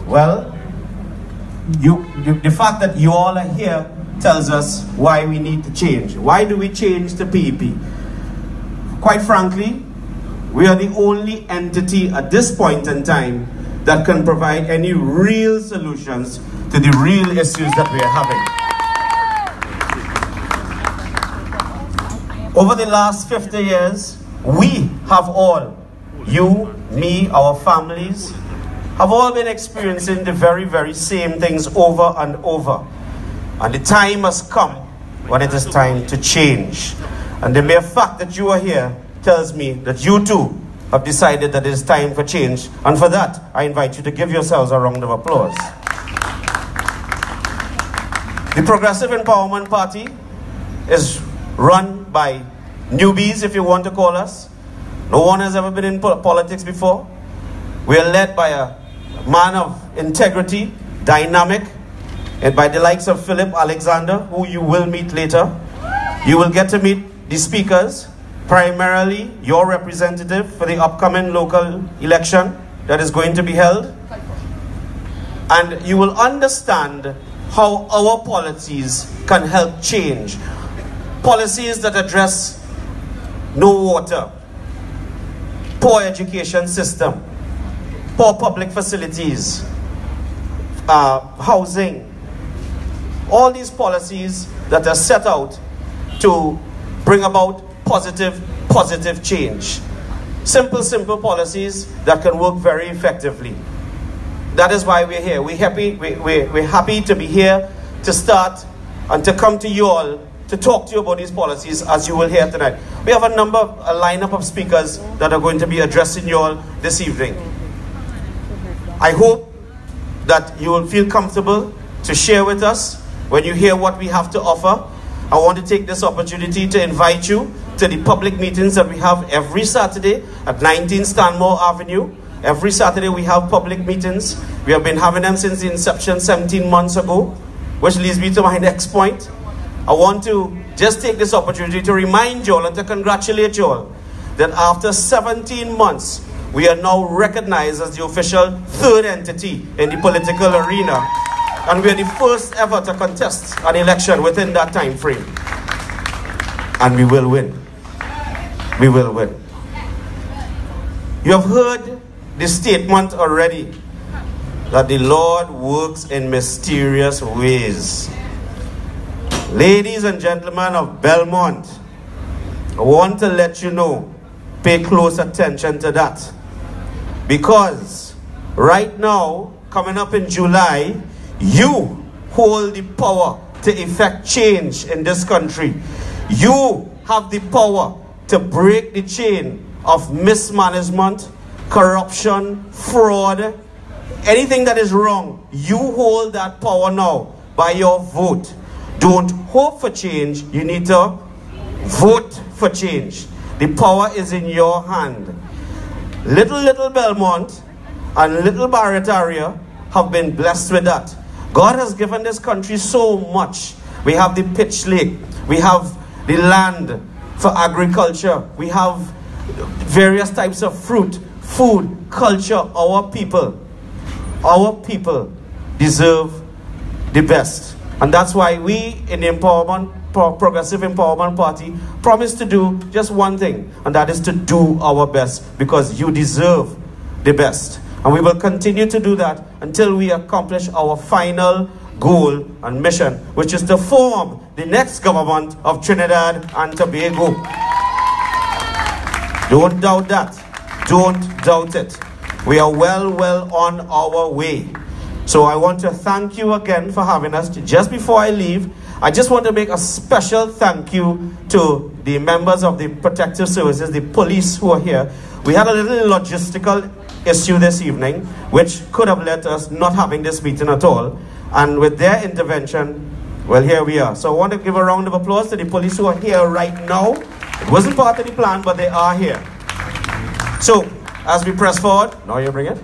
Well, the fact that you all are here tells us why we need to change. Why do we change the PEP? Quite frankly, we are the only entity at this point in time that can provide any real solutions to the real issues that we are having. Over the last 50 years, we have all, you, me, our families, have all been experiencing the very, very same things over and over. And the time has come when it is time to change. And the mere fact that you are here tells me that you too have decided that it is time for change. And for that, I invite you to give yourselves a round of applause. The Progressive Empowerment Party is run by newbies, if you want to call us. No one has ever been in politics before. We are led by a man of integrity, dynamic, and by the likes of Philip Alexander, who you will meet later. You will get to meet the speakers, primarily your representative for the upcoming local election that is going to be held. And you will understand how our policies can help change. Policies that address no water, poor education system, poor public facilities, housing, all these policies that are set out to bring about positive change. Simple policies that can work very effectively. That is why we're here. We're happy to be here to start and to come to you all to talk to you about these policies, as you will hear tonight. We have a lineup of speakers that are going to be addressing you all this evening. I hope that you will feel comfortable to share with us when you hear what we have to offer. I want to take this opportunity to invite you to the public meetings that we have every Saturday at 19 Stanmore Avenue. Every Saturday we have public meetings. We have been having them since the inception 17 months ago, which leads me to my next point. I want to just take this opportunity to remind you all and to congratulate you all that after 17 months, we are now recognized as the official third entity in the political arena. And we are the first ever to contest an election within that time frame. And we will win. We will win. You have heard the statement already that the Lord works in mysterious ways. Ladies and gentlemen of Belmont, I want to let you know, pay close attention to that. Because right now, coming up in July, you hold the power to effect change in this country. You have the power to break the chain of mismanagement, corruption, fraud, anything that is wrong. You hold that power now by your vote. Don't hope for change, you need to vote for change. The power is in your hand. Little Belmont and little Barrett area have been blessed with that. God has given this country so much. We have the pitch lake, we have the land for agriculture, we have various types of fruit, food, culture. Our people deserve the best. And that's why we in the Progressive Empowerment Party promise to do just one thing, and that is to do our best, because you deserve the best. And we will continue to do that until we accomplish our final goal and mission, which is to form the next government of Trinidad and Tobago. Don't doubt that. Don't doubt it. We are well on our way. So I want to thank you again for having us. Just before I leave, I just want to make a special thank you to the members of the protective services, the police who are here. We had a little logistical issue this evening, which could have led to us not having this meeting at all. And with their intervention, well, here we are. So I want to give a round of applause to the police who are here right now. It wasn't part of the plan, but they are here. So, as we press forward, now you bring it.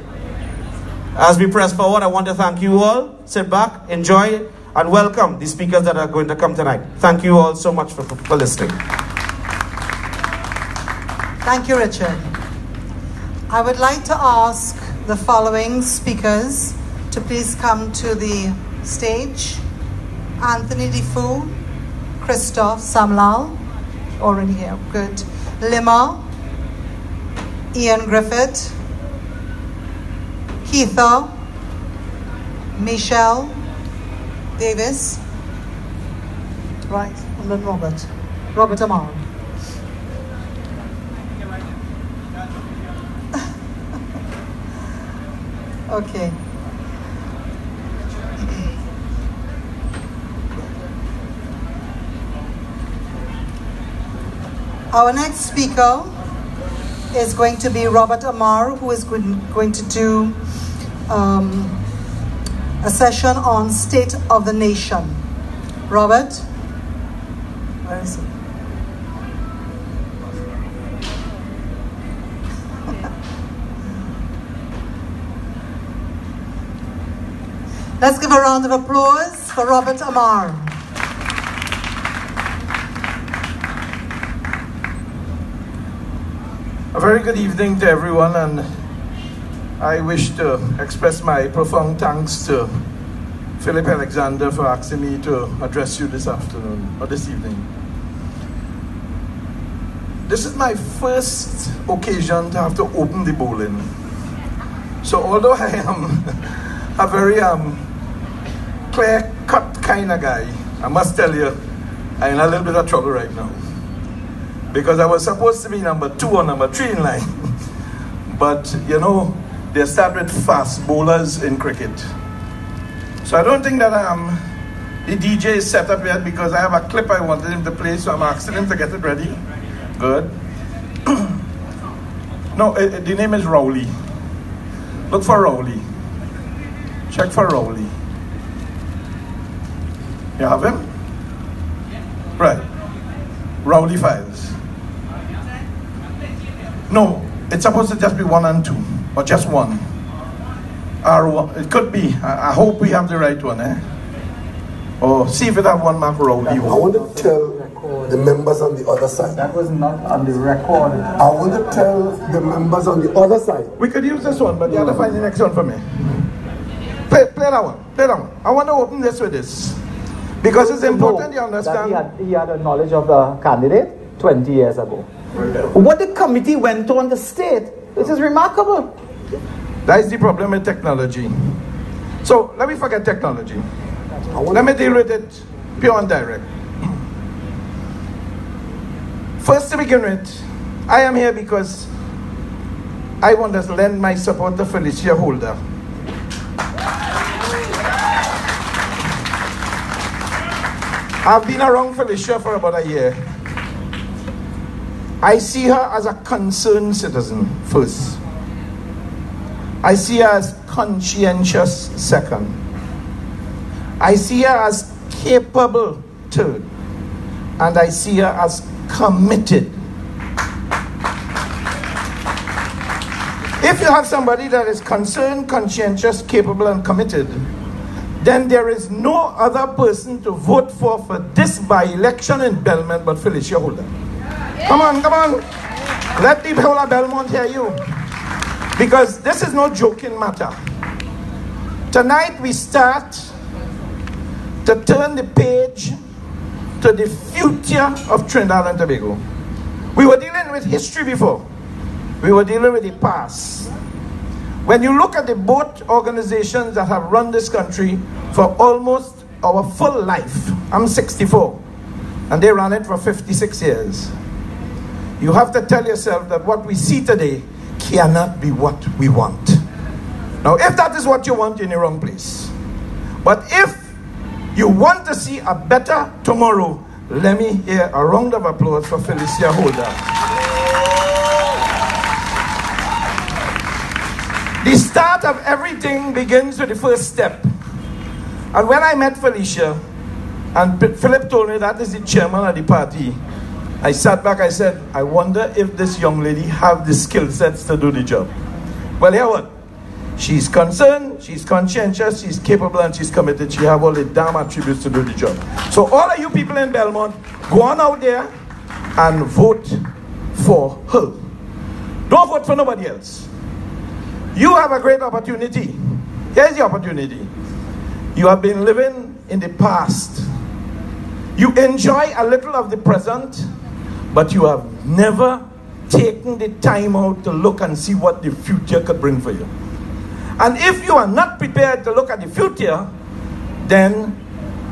As we press forward, I want to thank you all. Sit back, enjoy, and welcome the speakers that are going to come tonight. Thank you all so much for listening. Thank you, Richard. I would like to ask the following speakers to please come to the stage. Anthony Defoe, Christoph Samlal, already here, good. Lima, Ian Griffith, Keitha, Michelle Davis, right, and then Robert Amar. Okay. Our next speaker is going to be Robert Amar, who is going to do a session on State of the Nation. Robert? Where is he? Let's give a round of applause for Robert Amar. A very good evening to everyone, and I wish to express my profound thanks to Philip Alexander for asking me to address you this afternoon, or this evening. This is my first occasion to have to open the bowling. So although I am a very clear-cut kind of guy, I must tell you, I'm in a little bit of trouble right now. Because I was supposed to be number 2 or number 3 in line. But, you know, they start with fast bowlers in cricket. So I don't think that the DJ is set up yet, because I have a clip I wanted him to play, so I'm asking him to get it ready. Good. No, the name is Rowley. Look for Rowley. Check for Rowley. You have him? Right. Rowley Files. No, it's supposed to just be 1 and 2, or just 1. R1, it could be. I hope we have the right one, eh? Or see if it have 1 mark Rowley. I want to tell the members on the other side. That was not on the record. I want to tell the members on the other side. We could use this one, but you have to find the next one for me. Play that one. Play that one. I want to open this with this. Because it's important you understand. That he had a knowledge of the candidate 20 years ago. What the committee went on the state, this is remarkable. That is the problem with technology. So let me forget technology. Let me deal with it pure and direct. First, to begin with, I am here because I want to lend my support to Felicia Holder. I've been around Felicia for about a year. I see her as a concerned citizen, first. I see her as conscientious, second. I see her as capable, third. And I see her as committed. If you have somebody that is concerned, conscientious, capable, and committed, then there is no other person to vote for this by-election in Belmont but Felicia Holder. Come on, come on. Let the whole of Belmont hear you. Because this is no joking matter. Tonight we start to turn the page to the future of Trinidad and Tobago. We were dealing with history before. We were dealing with the past. When you look at the both organizations that have run this country for almost our full life, I'm 64, and they ran it for 56 years. You have to tell yourself that what we see today cannot be what we want. Now, if that is what you want, you're in the wrong place. But if you want to see a better tomorrow, let me hear a round of applause for Felicia Holder. The start of everything begins with the first step. And when I met Felicia, and Philip told me that is the chairman of the party, I sat back, I said, I wonder if this young lady have the skill sets to do the job. Well, here what? She's concerned, she's conscientious, she's capable, and she's committed. She have all the damn attributes to do the job. So all of you people in Belmont, go on out there and vote for her. Don't vote for nobody else. You have a great opportunity Here's the opportunity. You have been living in the past. You enjoy a little of the present, but you have never taken the time out to look and see what the future could bring for you. And if you are not prepared to look at the future, then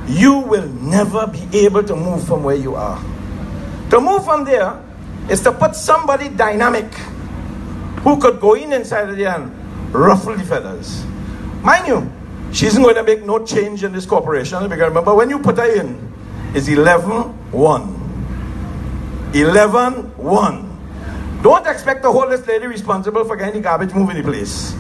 you will never be able to move from where you are. To move from there is to put somebody dynamic who could go inside of there and ruffle the feathers. Mind you, she isn't going to make no change in this corporation, because remember, when you put her in, it's 11-1. 11-1. Don't expect to hold this lady responsible for getting the garbage moving the place.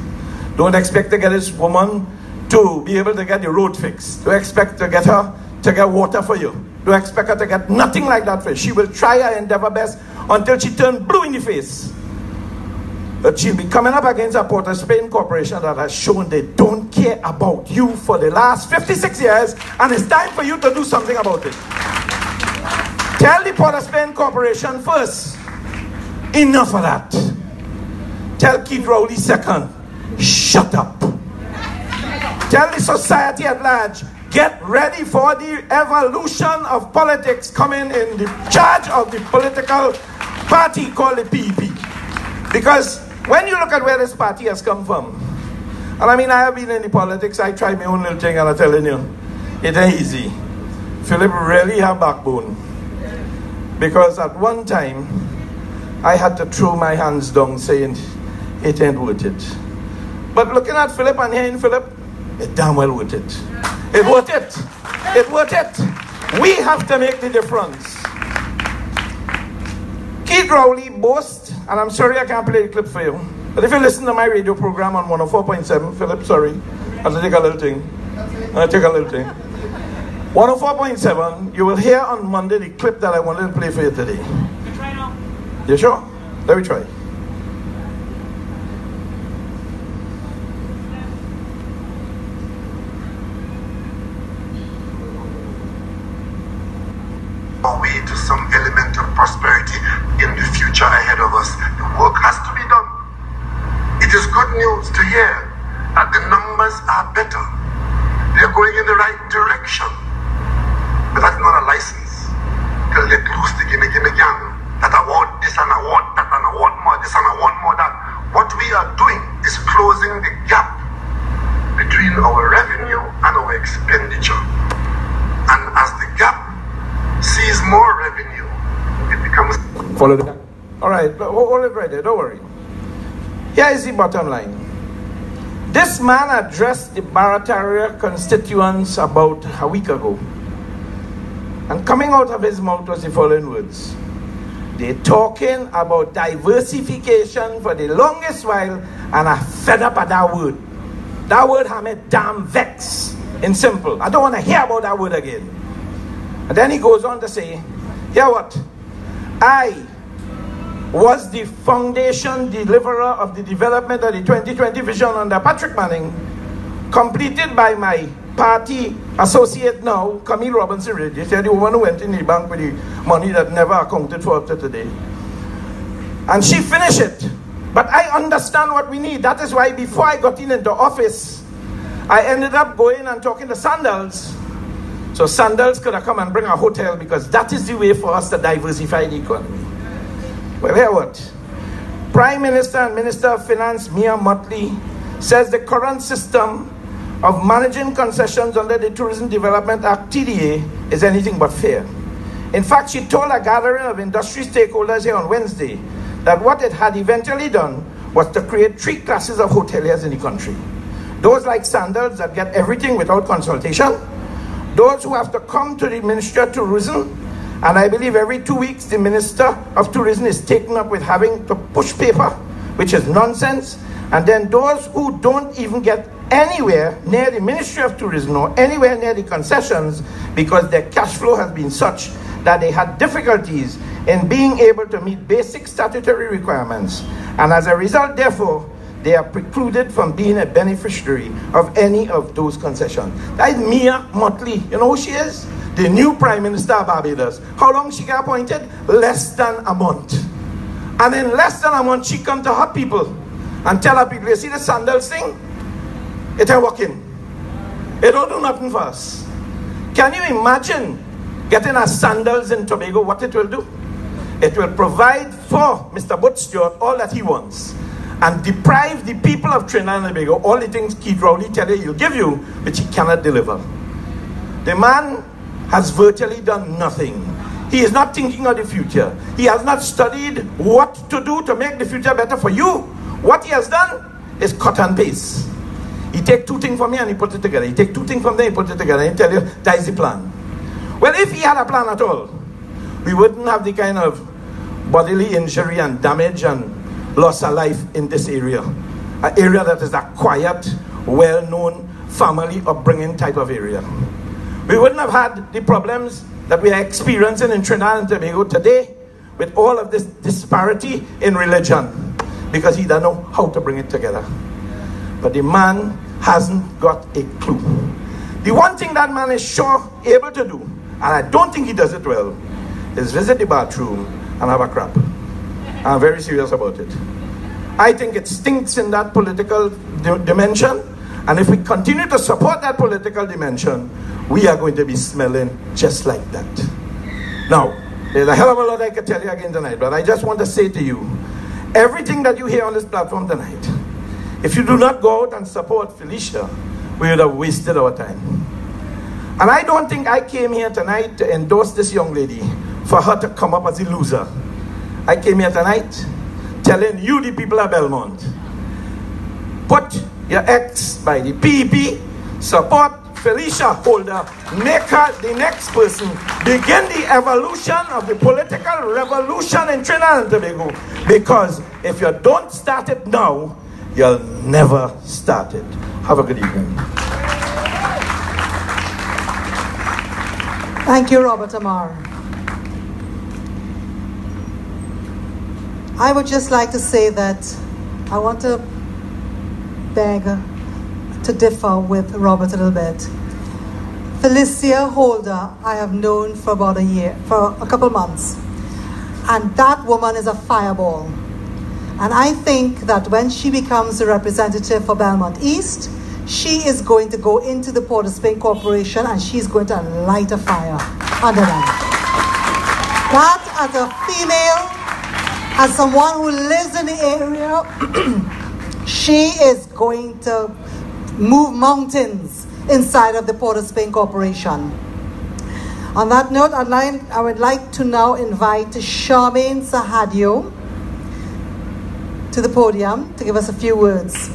Don't expect to get this woman to be able to get the road fixed. Don't expect to get her to get water for you. Don't expect her to get nothing like that for you. She will try her endeavor best until she turns blue in the face. But she'll be coming up against a Port of Spain corporation that has shown they don't care about you for the last 56 years, and it's time for you to do something about it. Tell the Port of Spain corporation first, enough of that. Tell Keith Rowley second, shut up. Tell the society at large, get ready for the evolution of politics coming in the charge of the political party called the PEP. Because when you look at where this party has come from, and I mean, I have been in the politics, I tried my own little thing, and I'm telling you, it ain't easy. Philip really have backbone. Because at one time, I had to throw my hands down saying, it ain't worth it. But looking at Philip and hearing Philip, it's damn well worth it. It's worth it. It's worth it. We have to make the difference. Keith Rowley boasts, and I'm sorry I can't play the clip for you, but if you listen to my radio program on 104.7, Philip, sorry, I have to take a little thing. 104.7, you will hear on Monday the clip that I wanted to play for you today. You try now. You sure? Let me try. Our way to some element of prosperity in the future ahead of us. The work has to be done. It is good news to hear that the numbers are better. They're going in the right direction. But that's not a license to let loose the gimme gang. That award this and award that and award more this and award more that. What we are doing is closing the gap between our revenue and our expenditure. And as the gap sees more revenue, it becomes... Follow the... All right, hold it right there, don't worry. Here is the bottom line. This man addressed the Barataria constituents about a week ago. And coming out of his mouth was the following words. They're talking about diversification for the longest while, and I fed up at that word. That word had me damn vexed. In simple. I don't want to hear about that word again. And then he goes on to say, hear what? I was the foundation deliverer of the development of the 2020 vision under Patrick Manning, completed by my party associate now, Camille Robinson Reid. He said the woman who went in the bank with the money that never accounted for up to today. And she finished it. But I understand what we need. That is why before I got into office, I ended up going and talking to Sandals. So Sandals could have come and bring a hotel, because that is the way for us to diversify the economy. Well, hear what? Prime Minister and Minister of Finance Mia Mottley says the current system of managing concessions under the Tourism Development Act, TDA, is anything but fair. In fact, she told a gathering of industry stakeholders here on Wednesday that what it had eventually done was to create 3 classes of hoteliers in the country. Those like Sandals that get everything without consultation, those who have to come to the Ministry of Tourism, and I believe every 2 weeks the Minister of Tourism is taken up with having to push paper, which is nonsense, and then those who don't even get anywhere near the Ministry of Tourism or anywhere near the concessions because their cash flow has been such that they had difficulties in being able to meet basic statutory requirements, and as a result, therefore, they are precluded from being a beneficiary of any of those concessions. That is Mia Mottley. You know who she is? The new Prime Minister of Barbados. How long she got appointed? Less than a month. And in less than a month, she come to her people and tell her people, you see the Sandals thing? It ain't working. It don't do nothing for us. Can you imagine getting our sandals in Tobago, what it will do? It will provide for Mr. Butch Stewart all that he wants and deprive the people of Trinidad and Tobago all the things Keith Rowley tell you he'll give you, which he cannot deliver. The man has virtually done nothing. He is not thinking of the future. He has not studied what to do to make the future better for you. What he has done is cut and paste. He take two things from me and he put it together. He take two things from there, he put it together, and he tell you, that is the plan. Well, if he had a plan at all, we wouldn't have the kind of bodily injury and damage and loss of life in this area. An area that is a quiet, well-known, family upbringing type of area. We wouldn't have had the problems that we are experiencing in Trinidad and Tobago today with all of this disparity in religion, because he doesn't know how to bring it together. But the man hasn't got a clue. The one thing that man is sure able to do, and I don't think he does it well, is visit the bathroom and have a crap. I'm very serious about it. I think it stinks in that political dimension, and if we continue to support that political dimension, we are going to be smelling just like that. Now, there's a hell of a lot I could tell you again tonight, but I just want to say to you, everything that you hear on this platform tonight, if you do not go out and support Felicia, we would have wasted our time. And I don't think I came here tonight to endorse this young lady for her to come up as a loser. I came here tonight telling you, the people of Belmont, put your X by the PEP, support Felicia Holder, make her the next person, begin the evolution of the political revolution in Trinidad and Tobago, because if you don't start it now, you'll never start it. Have a good evening. Thank you, Robert Amar. I would just like to say that I want to beg to differ with Robert a little bit. Felicia Holder, I have known for about a year, for a couple months. And that woman is a fireball. And I think that when she becomes the representative for Belmont East, she is going to go into the Port of Spain Corporation and she's going to light a fire under them. That, as a female, as someone who lives in the area, she is going to move mountains inside of the Port of Spain Corporation. On that note, I would like to now invite Charmaine Sahadio to the podium to give us a few words.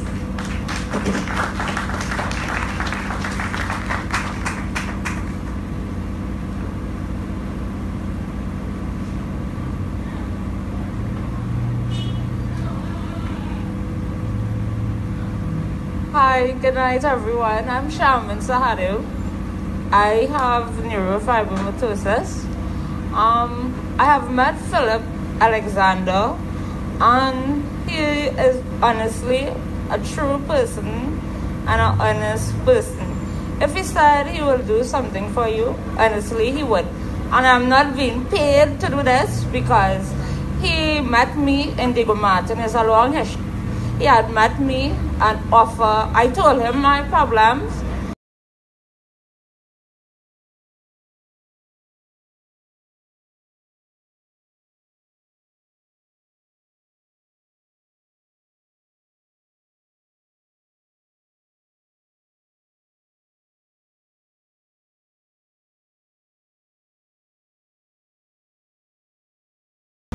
Hi, good night everyone. I'm Charmaine Sahadio. I have neurofibromatosis. I have met Philip Alexander, and he is honestly a true person and an honest person. If he said he will do something for you, honestly he would. And I'm not being paid to do this because he met me in Diego Martin. It's a long history. He had met me and offer. I told him my problems.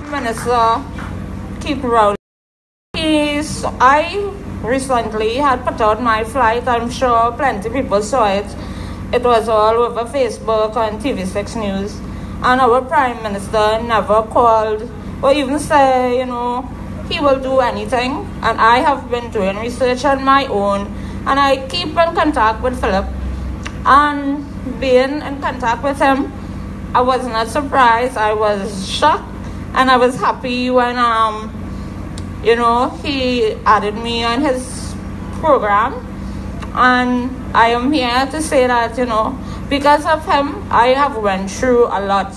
Minister Keith Rowley. I recently had put out my flight. I'm sure plenty of people saw it. It was all over Facebook and TV6 News. And our Prime Minister never called or even say, he will do anything. And I have been doing research on my own. And I keep in contact with Philip. And being in contact with him, I was not surprised. I was shocked. And I was happy when, he added me on his program. And I am here to say that, because of him, I have went through a lot.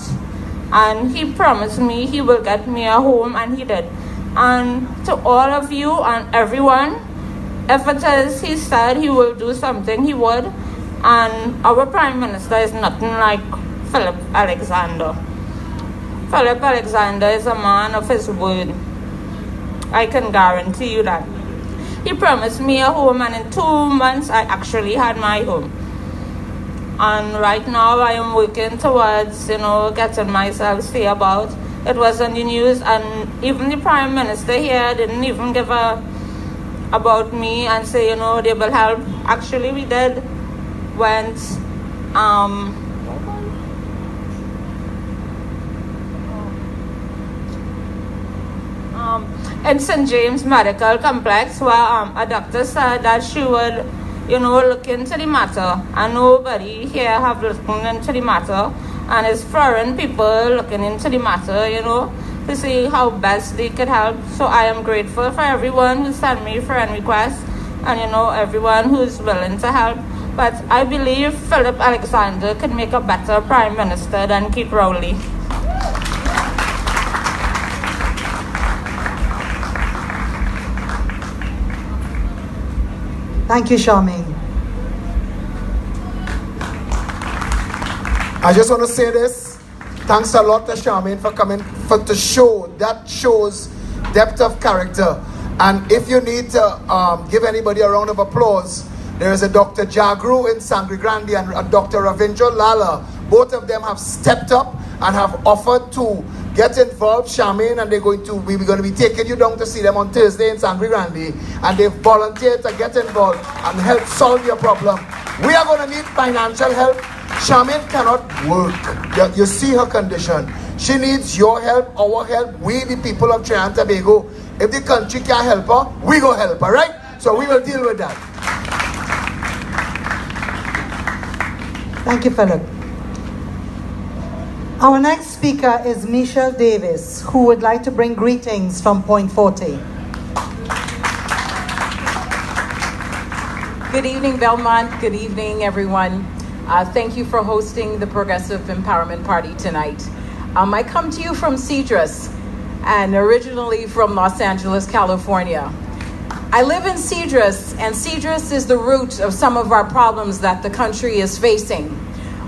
And he promised me he will get me a home, and he did. And to all of you and everyone, if it is he said he will do something, he would. And our Prime Minister is nothing like Philip Alexander. Philip Alexander is a man of his word. I can guarantee you that. He promised me a home, and in 2 months I actually had my home. And right now I am working towards, getting myself stay about. It was on the news, and even the Prime Minister here didn't even give about me and say, they will help. Actually, we did. Went, in St. James Medical Complex, where a doctor said that she would, look into the matter, and nobody here have looked into the matter, and it's foreign people looking into the matter, to see how best they could help. So I am grateful for everyone who sent me friend requests, and everyone who's willing to help. But I believe Philip Alexander could make a better Prime Minister than Keith Rowley. Thank you, Charmaine. I just want to say this. Thanks a lot to Charmaine for coming to show. That shows depth of character. And if you need to give anybody a round of applause, there is a Dr. Jagru in Sangre Grande and a Dr. Ravindra Lala. Both of them have stepped up and have offered to get involved, Charmaine, and we're going to be taking you down to see them on Thursday in Sangre Grande, and they've volunteered to get involved and help solve your problem. We are going to need financial help. Charmaine cannot work. You see her condition. She needs your help, our help. We, the people of Trinidad and Tobago, if the country can't help her, we go help her, right? So we will deal with that. Thank you, Philip. Our next speaker is Michelle Davis, who would like to bring greetings from Point Forte. Good evening, Belmont. Good evening, everyone. Thank you for hosting the Progressive Empowerment Party tonight. I come to you from Cedrus, and originally from Los Angeles, California. I live in Cedrus, and Cedrus is the root of some of our problems that the country is facing.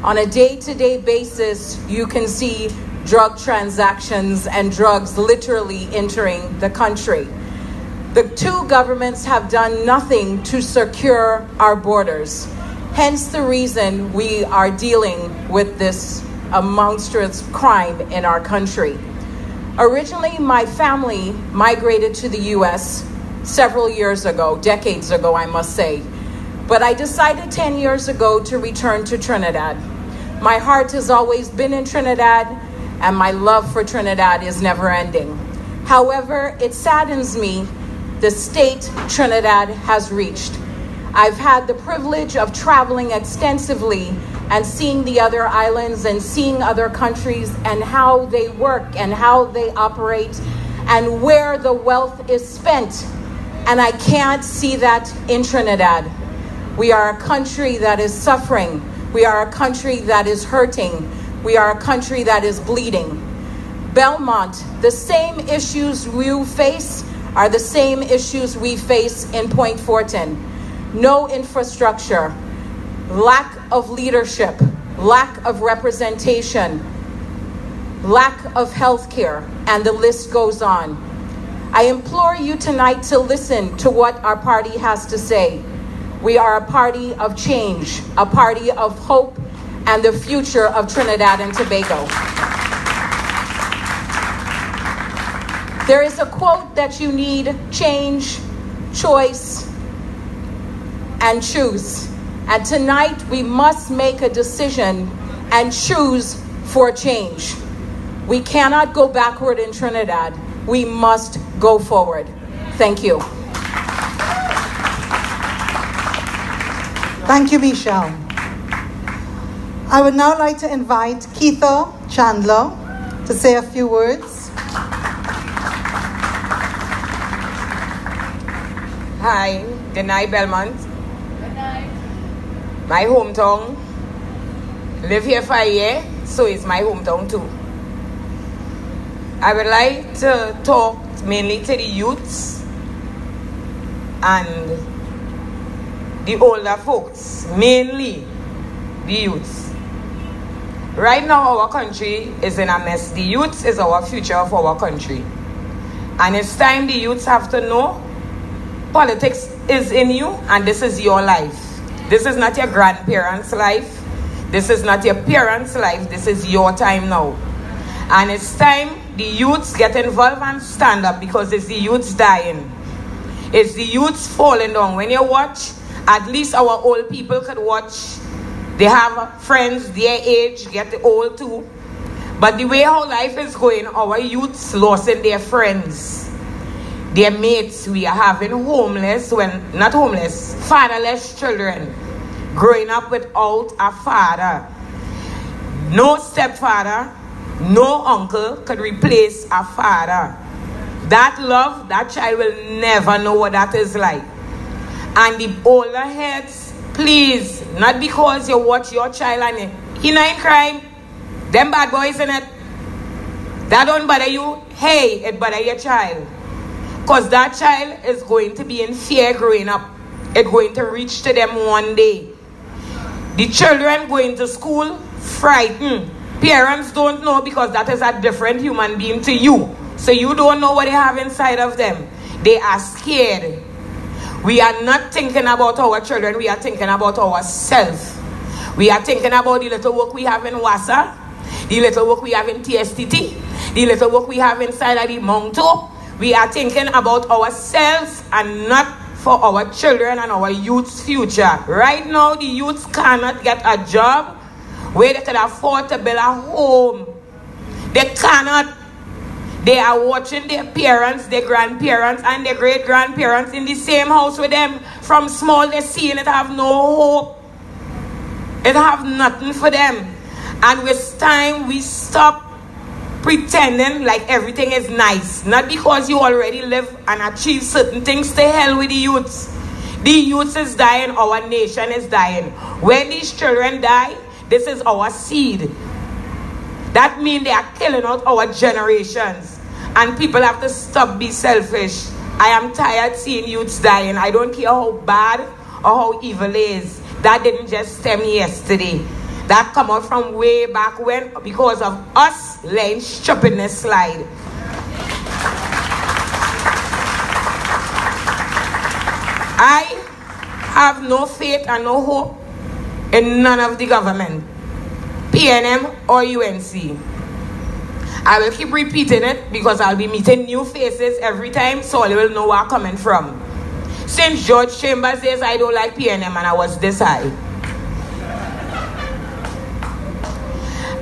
On a day-to-day basis, you can see drug transactions and drugs literally entering the country. The two governments have done nothing to secure our borders. Hence the reason we are dealing with this monstrous crime in our country. Originally, my family migrated to the U.S. several years ago, decades ago, I must say. But I decided 10 years ago to return to Trinidad. My heart has always been in Trinidad, and my love for Trinidad is never ending. However, it saddens me the state Trinidad has reached. I've had the privilege of traveling extensively and seeing the other islands and seeing other countries and how they work and how they operate and where the wealth is spent. And I can't see that in Trinidad. We are a country that is suffering. We are a country that is hurting. We are a country that is bleeding. Belmont, the same issues you face are the same issues we face in Point Fortin. No infrastructure, lack of leadership, lack of representation, lack of health care, and the list goes on. I implore you tonight to listen to what our party has to say. We are a party of change, a party of hope, and the future of Trinidad and Tobago. There is a quote that you need: change, choice, and choose. And tonight we must make a decision and choose for change. We cannot go backward in Trinidad. We must go forward. Thank you. Thank you, Michelle. I would now like to invite Keitha Chandler to say a few words. Hi, good night, Belmont. Good night. My hometown. Live here for a year, so it's my hometown too. I would like to talk mainly to the youths and the older folks, mainly the youths. Right now our country is in a mess. The youth is our future of our country. And it's time the youths have to know politics is in you and this is your life. This is not your grandparents' life. This is not your parents' life. This is your time now. And it's time the youths get involved and stand up, because it's the youths dying. It's the youths falling down. When you watch, at least our old people could watch. They have friends their age, get old too. But the way how life is going, our youths losing their friends, their mates. We are having fatherless children growing up without a father. No stepfather, no uncle could replace a father. That love, that child will never know what that is like. And the older heads, please, not because you watch your child and he not in crime, them bad boys in it, that don't bother you, hey, it bother your child. Because that child is going to be in fear growing up. It's going to reach to them one day. The children going to school, frightened. Parents don't know, because that is a different human being to you. So you don't know what they have inside of them. They are scared. We are not thinking about our children. We are thinking about ourselves. We are thinking about the little work we have in Wassa, the little work we have in TSTT, the little work we have inside of the Monto. We are thinking about ourselves and not for our children and our youth's future. Right now, the youths cannot get a job where they can afford to build a home. They cannot. They are watching their parents, their grandparents, and their great-grandparents in the same house with them. From small, they see and it have no hope. It have nothing for them. And with time, we stop pretending like everything is nice. Not because you already live and achieve certain things. To hell with the youths. The youths is dying. Our nation is dying. When these children die, this is our seed. That means they are killing out our generations. And people have to stop being selfish. I am tired seeing youths dying. I don't care how bad or how evil it is. That didn't just stem yesterday. That come out from way back when, because of us letting stupidness slide. I have no faith and no hope in none of the government, PNM or UNC. I will keep repeating it because I'll be meeting new faces every time, so I will know where I'm coming from. Since George Chambers says I don't like PNM and I was this high.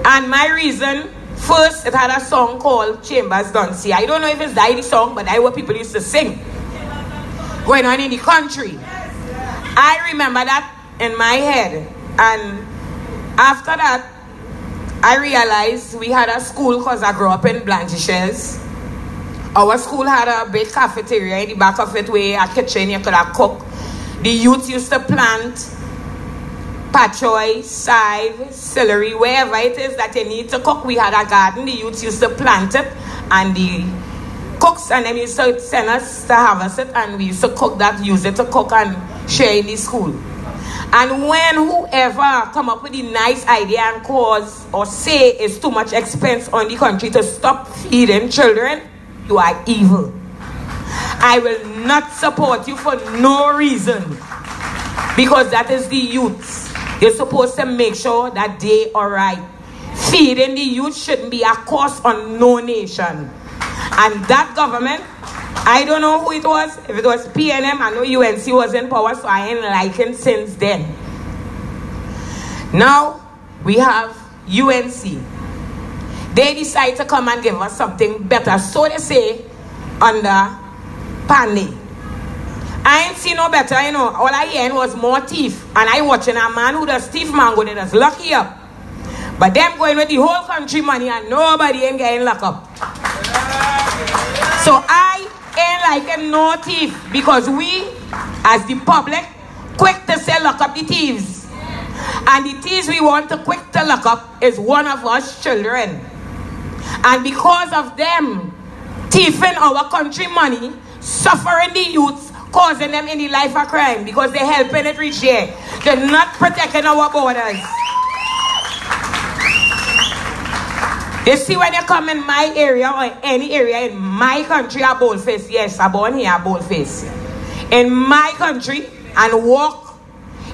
And my reason, first it had a song called Chambers Don't See. I don't know if it's the song, but that's what people used to sing going on in the country. I remember that in my head. And after that, I realized we had a school, because I grew up in Blanchishes. Our school had a big cafeteria in the back of it where a kitchen you could have cook. The youth used to plant patchoy, chive, celery, wherever it is that you need to cook. We had a garden. The youth used to plant it, and the cooks and them used to send us to harvest it, and we used to cook that, use it to cook and share in the school. And when whoever come up with a nice idea and cause or say it's too much expense on the country to stop feeding children, you are evil. I will not support you for no reason, because that is the youths. You're supposed to make sure that they are right. Feeding the youth shouldn't be a cost on no nation. And that government, I don't know who it was. If it was PNM, I know UNC was in power, so I ain't liking since then. Now, we have UNC. They decide to come and give us something better. So they say, under Panley. I ain't seen no better, you know. All I hear was more thief. And I watching a man who does thief mango, they just lock you up. But them going with the whole country money and nobody ain't getting locked up. So I ain't liking no thief, because we, as the public, quick to say lock up the thieves. And the thieves we want to quick to lock up is one of us children. And because of them thieving our country money, suffering the youths, causing them in the life of crime because they're helping it reach there. They're not protecting our borders. You see, when you come in my area or any area in my country, a boldface. Yes, I'm born here, a boldface. In my country and walk.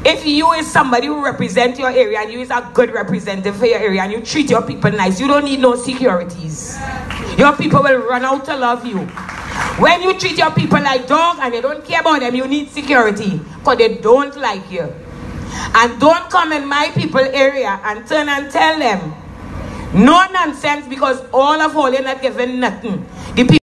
If you is somebody who represents your area and you is a good representative for your area and you treat your people nice, you don't need no securities. Your people will run out to love you. When you treat your people like dog and you don't care about them, you need security because they don't like you. And don't come in my people area and turn and tell them no nonsense because all of all you're not giving nothing. The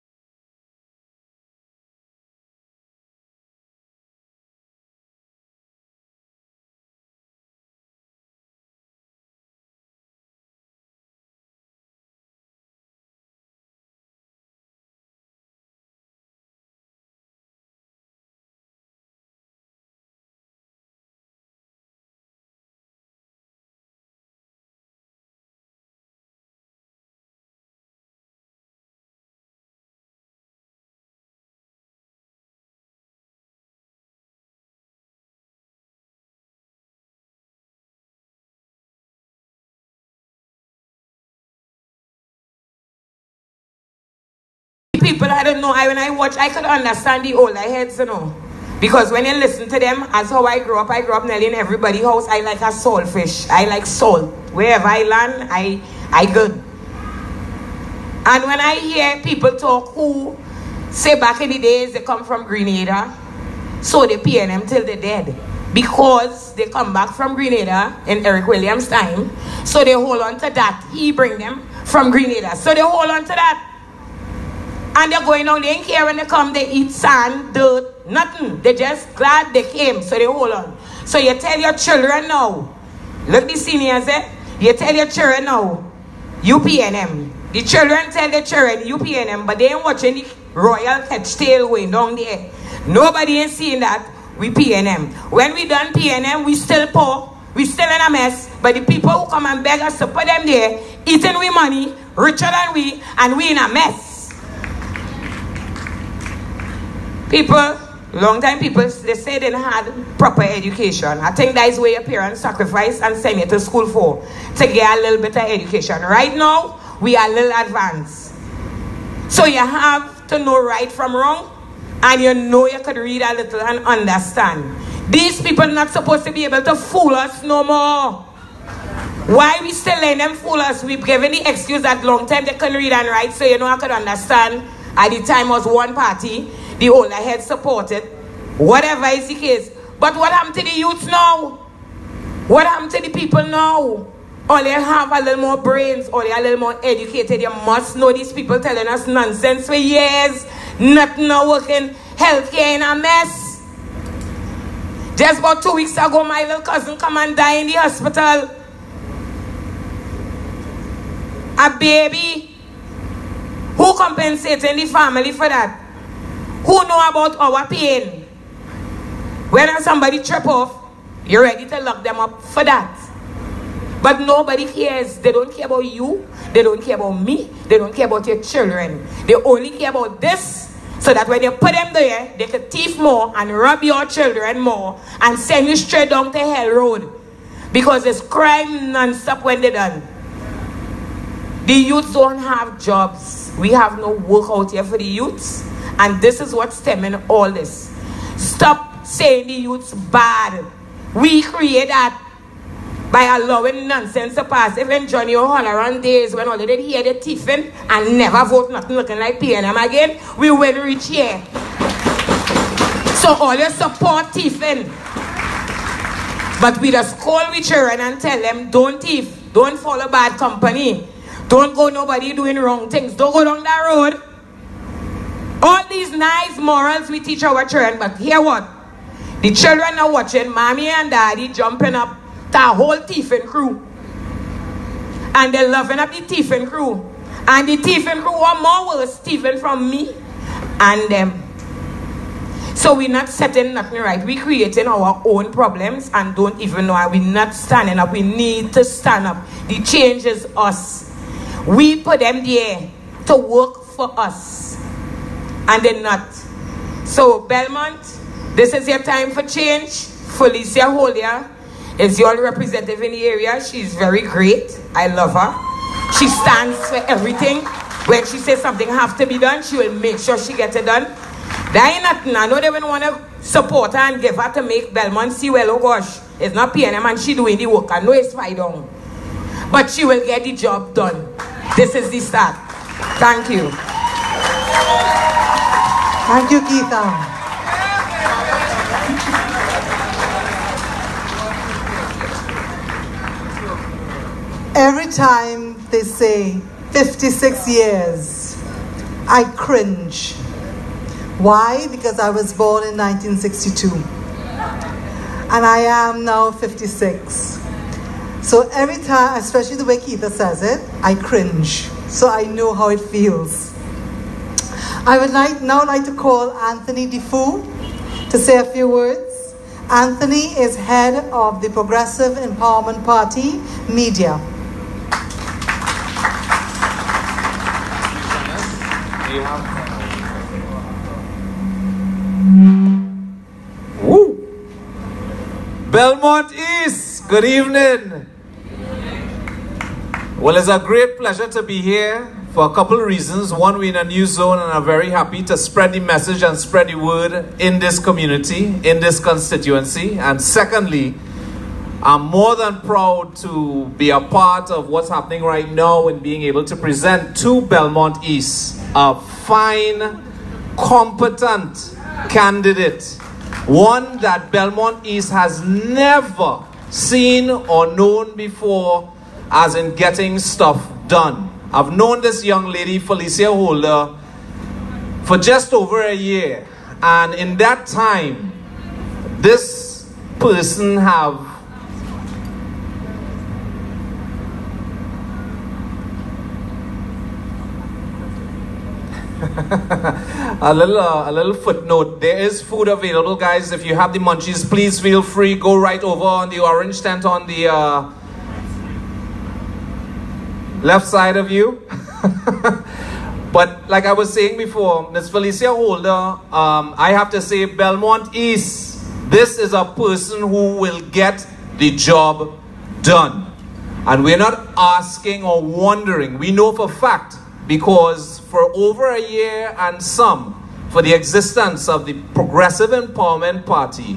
people I don't know, when I watch, I could understand the older heads, you know. Because when you listen to them, as how I grew up nearly in everybody's house. I like a saltfish. I like salt. Wherever I land, I good. And when I hear people talk who say back in the days they come from Grenada, so they pay them till they're dead. Because they come back from Grenada in Eric Williams' time, so they hold on to that. He bring them from Grenada. So they hold on to that. And they're going on, they ain't care when they come, they eat sand, dirt, nothing. They're just glad they came, so they hold on. So you tell your children now, look the seniors there, you tell your children now, you PNM. The children tell their children, you PNM, but they ain't watching the royal catch tail way down there. Nobody ain't seeing that, we PNM. When we done PNM, we still poor, we still in a mess, but the people who come and beg us to put them there, eating we money, richer than we, and we in a mess. People, long time people, they say they didn't have proper education. I think that is where your parents sacrifice and send you to school for, to get a little bit of education. Right now, we are a little advanced. So you have to know right from wrong, and you know you could read a little and understand. These people are not supposed to be able to fool us no more. Why we still letting them fool us? We've given the excuse that long time they couldn't read and write, so you know I could understand. At the time was one party, the older head supported, whatever is the case. But what happened to the youths now? What happened to the people now? Or they have a little more brains, or they are a little more educated. You must know these people telling us nonsense for years. Nothing not working. Healthcare in a mess. Just about 2 weeks ago, my little cousin come and die in the hospital. A baby. Who compensating the family for that? Who know about our pain? When somebody trip off, you're ready to lock them up for that. But nobody cares. They don't care about you. They don't care about me. They don't care about your children. They only care about this, so that when you put them there, they can thief more and rob your children more and send you straight down to hell road. Because it's crime non-stop when they're done. The youths don't have jobs. We have no work out here for the youths. And this is what's stemming all this. Stop saying the youths bad. We create that by allowing nonsense to pass. Even Johnny O'Halloran days when all they did hear the thieving and never vote nothing looking like PNM again, we will reach here. So all you support thieving. But we just call with children and tell them, don't thief, don't follow bad company. Don't go nobody doing wrong things. Don't go down that road. All these nice morals we teach our children, but hear what? The children are watching mommy and daddy jumping up to a whole thieving crew. And they're loving up the thieving crew. And the thieving crew are more worse thieving from me and them. So we're not setting nothing right. We're creating our own problems and don't even know. We're not standing up. We need to stand up. The change is us. We put them there to work for us. And they're not. So Belmont, This is your time for change. Felicia Holia is your representative in the area. She's very great. I love her. She stands for everything. When she says something has to be done, she will make sure she gets it done. There ain't nothing. I know they will want to support her and give her to make Belmont see, well, oh gosh, it's not PNM and she doing the work. I know it's fine down. But she will get the job done. This is the start. Thank you. Thank you, Geeta. Every time they say 56 years, I cringe. Why? Because I was born in 1962. And I am now 56. So every time, especially the way Keita says it, I cringe. So I know how it feels. I would now like to call Anthony Defoe to say a few words. Anthony is head of the Progressive Empowerment Party Media. Woo. Belmont East, good evening. Well, it's a great pleasure to be here for a couple of reasons. One, we're in a new zone and I'm very happy to spread the message and spread the word in this community, in this constituency. And secondly, I'm more than proud to be a part of what's happening right now and being able to present to Belmont East a fine, competent candidate. One that Belmont East has never seen or known before, as in getting stuff done. I've known this young lady, Felicia Holder, for just over a year. And in that time, this person have a little footnote. There is food available, guys. If you have the munchies, please feel free. Go right over on the orange tent on the left side of you. But like I was saying before, Ms. Felicia Holder, I have to say, Belmont East, this is a person who will get the job done. And we're not asking or wondering. We know for a fact, because for over a year and some, for the existence of the Progressive Empowerment Party,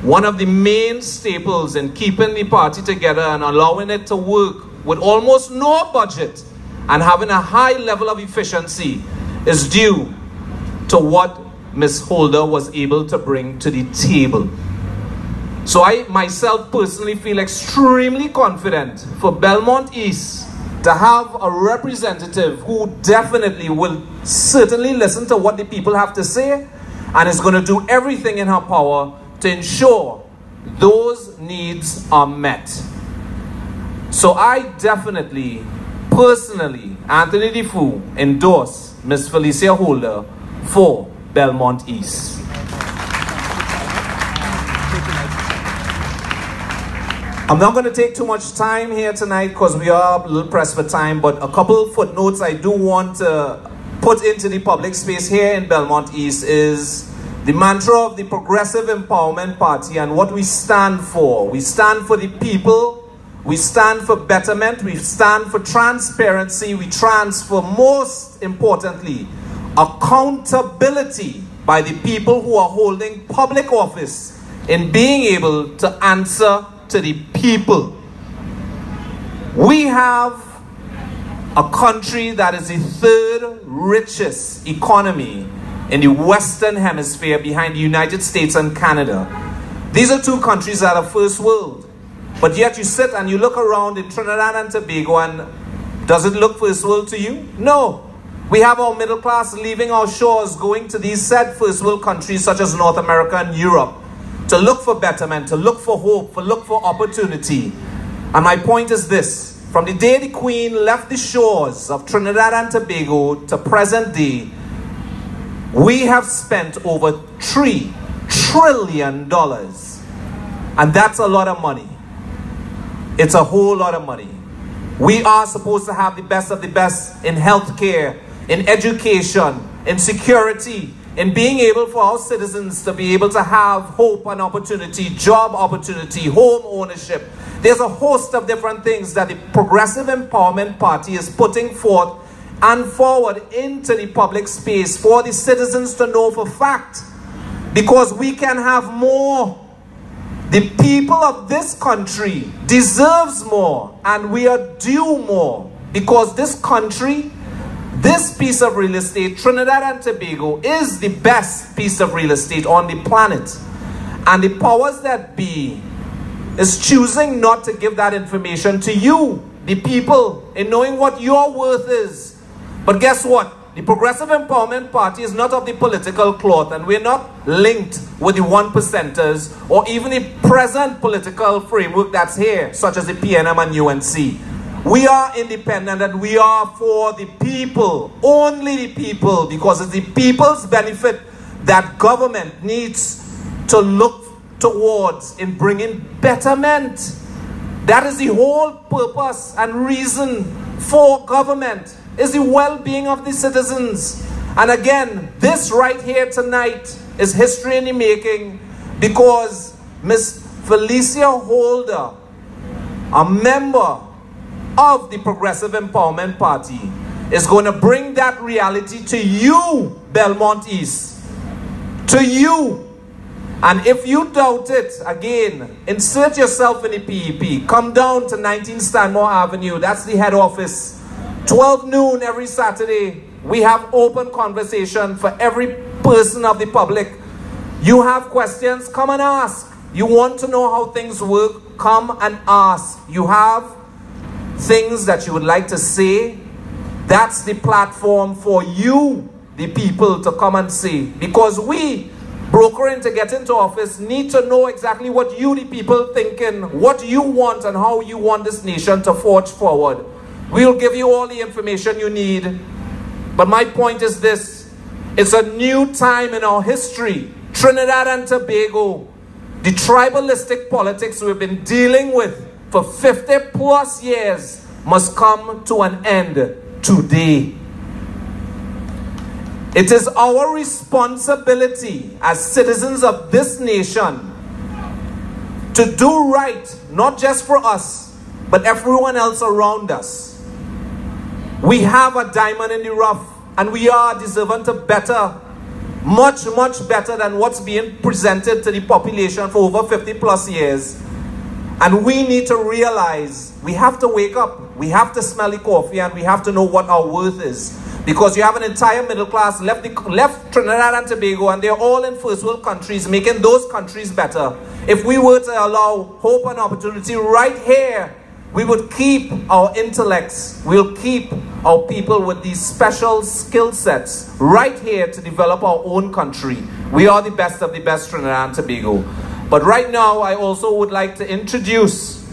one of the main staples in keeping the party together and allowing it to work with almost no budget and having a high level of efficiency is due to what Ms. Holder was able to bring to the table. So I myself personally feel extremely confident for Belmont East to have a representative who definitely will certainly listen to what the people have to say and is going to do everything in her power to ensure those needs are met. So I definitely, personally, Anthony Defoe, endorse Ms. Felicia Holder for Belmont East. I'm not going to take too much time here tonight because we are a little pressed for time, but a couple of footnotes I do want to put into the public space here in Belmont East is the mantra of the Progressive Empowerment Party and what we stand for. We stand for the people, we stand for betterment, we stand for transparency, we stand for, most importantly, accountability by the people who are holding public office in being able to answer to the people. We have a country that is the third richest economy in the Western Hemisphere behind the United States and Canada. These are two countries that are first world. But yet you sit and you look around in Trinidad and Tobago and does it look first world to you? No. We have our middle class leaving our shores, going to these said first world countries such as North America and Europe to look for betterment, to look for hope, to look for opportunity. And my point is this: from the day the Queen left the shores of Trinidad and Tobago to present day, we have spent over $3 trillion. And that's a lot of money. It's a whole lot of money. We are supposed to have the best of the best in healthcare, in education, in security, in being able for our citizens to be able to have hope and opportunity, job opportunity, home ownership. There's a host of different things that the Progressive Empowerment Party is putting forth and forward into the public space for the citizens to know for fact, because we can have more. The people of this country deserves more, and we are due more, because this country, this piece of real estate, Trinidad and Tobago, is the best piece of real estate on the planet. And the powers that be is choosing not to give that information to you, the people, in knowing what your worth is. But guess what? The Progressive Empowerment Party is not of the political cloth, and we're not linked with the 1%ers or even the present political framework that's here, such as the PNM and UNC. We are independent, and we are for the people, only the people, because it's the people's benefit that government needs to look towards in bringing betterment. That is the whole purpose and reason for government, is the well-being of the citizens. And again, this right here tonight is history in the making, because Miss Felicia Holder, a member of the Progressive Empowerment Party, is going to bring that reality to you, Belmont East, to you. And if you doubt it, again, insert yourself in the PEP. Come down to 19 Stanmore Avenue. That's the head office. 12 noon every Saturday. We have open conversation for every person of the public. You have questions, come and ask. You want to know how things work, come and ask. You have things that you would like to say. That's the platform for you, the people, to come and say. Because we, brokering to get into office, need to know exactly what you, the people, thinking, what you want and how you want this nation to forge forward. We'll give you all the information you need. But my point is this: it's a new time in our history. Trinidad and Tobago, the tribalistic politics we've been dealing with for 50 plus years must come to an end today. It is our responsibility as citizens of this nation to do right, not just for us, but everyone else around us. We have a diamond in the rough, and we are deserving to better, much, much better than what's being presented to the population for over 50 plus years. And we need to realize we have to wake up, we have to smell the coffee, and we have to know what our worth is. Because you have an entire middle class left Trinidad and Tobago, and they're all in first world countries, making those countries better. If we were to allow hope and opportunity right here, we would keep our intellects, we'll keep our people with these special skill sets right here to develop our own country. We are the best of the best, Trinidad and Tobago. But right now, I also would like to introduce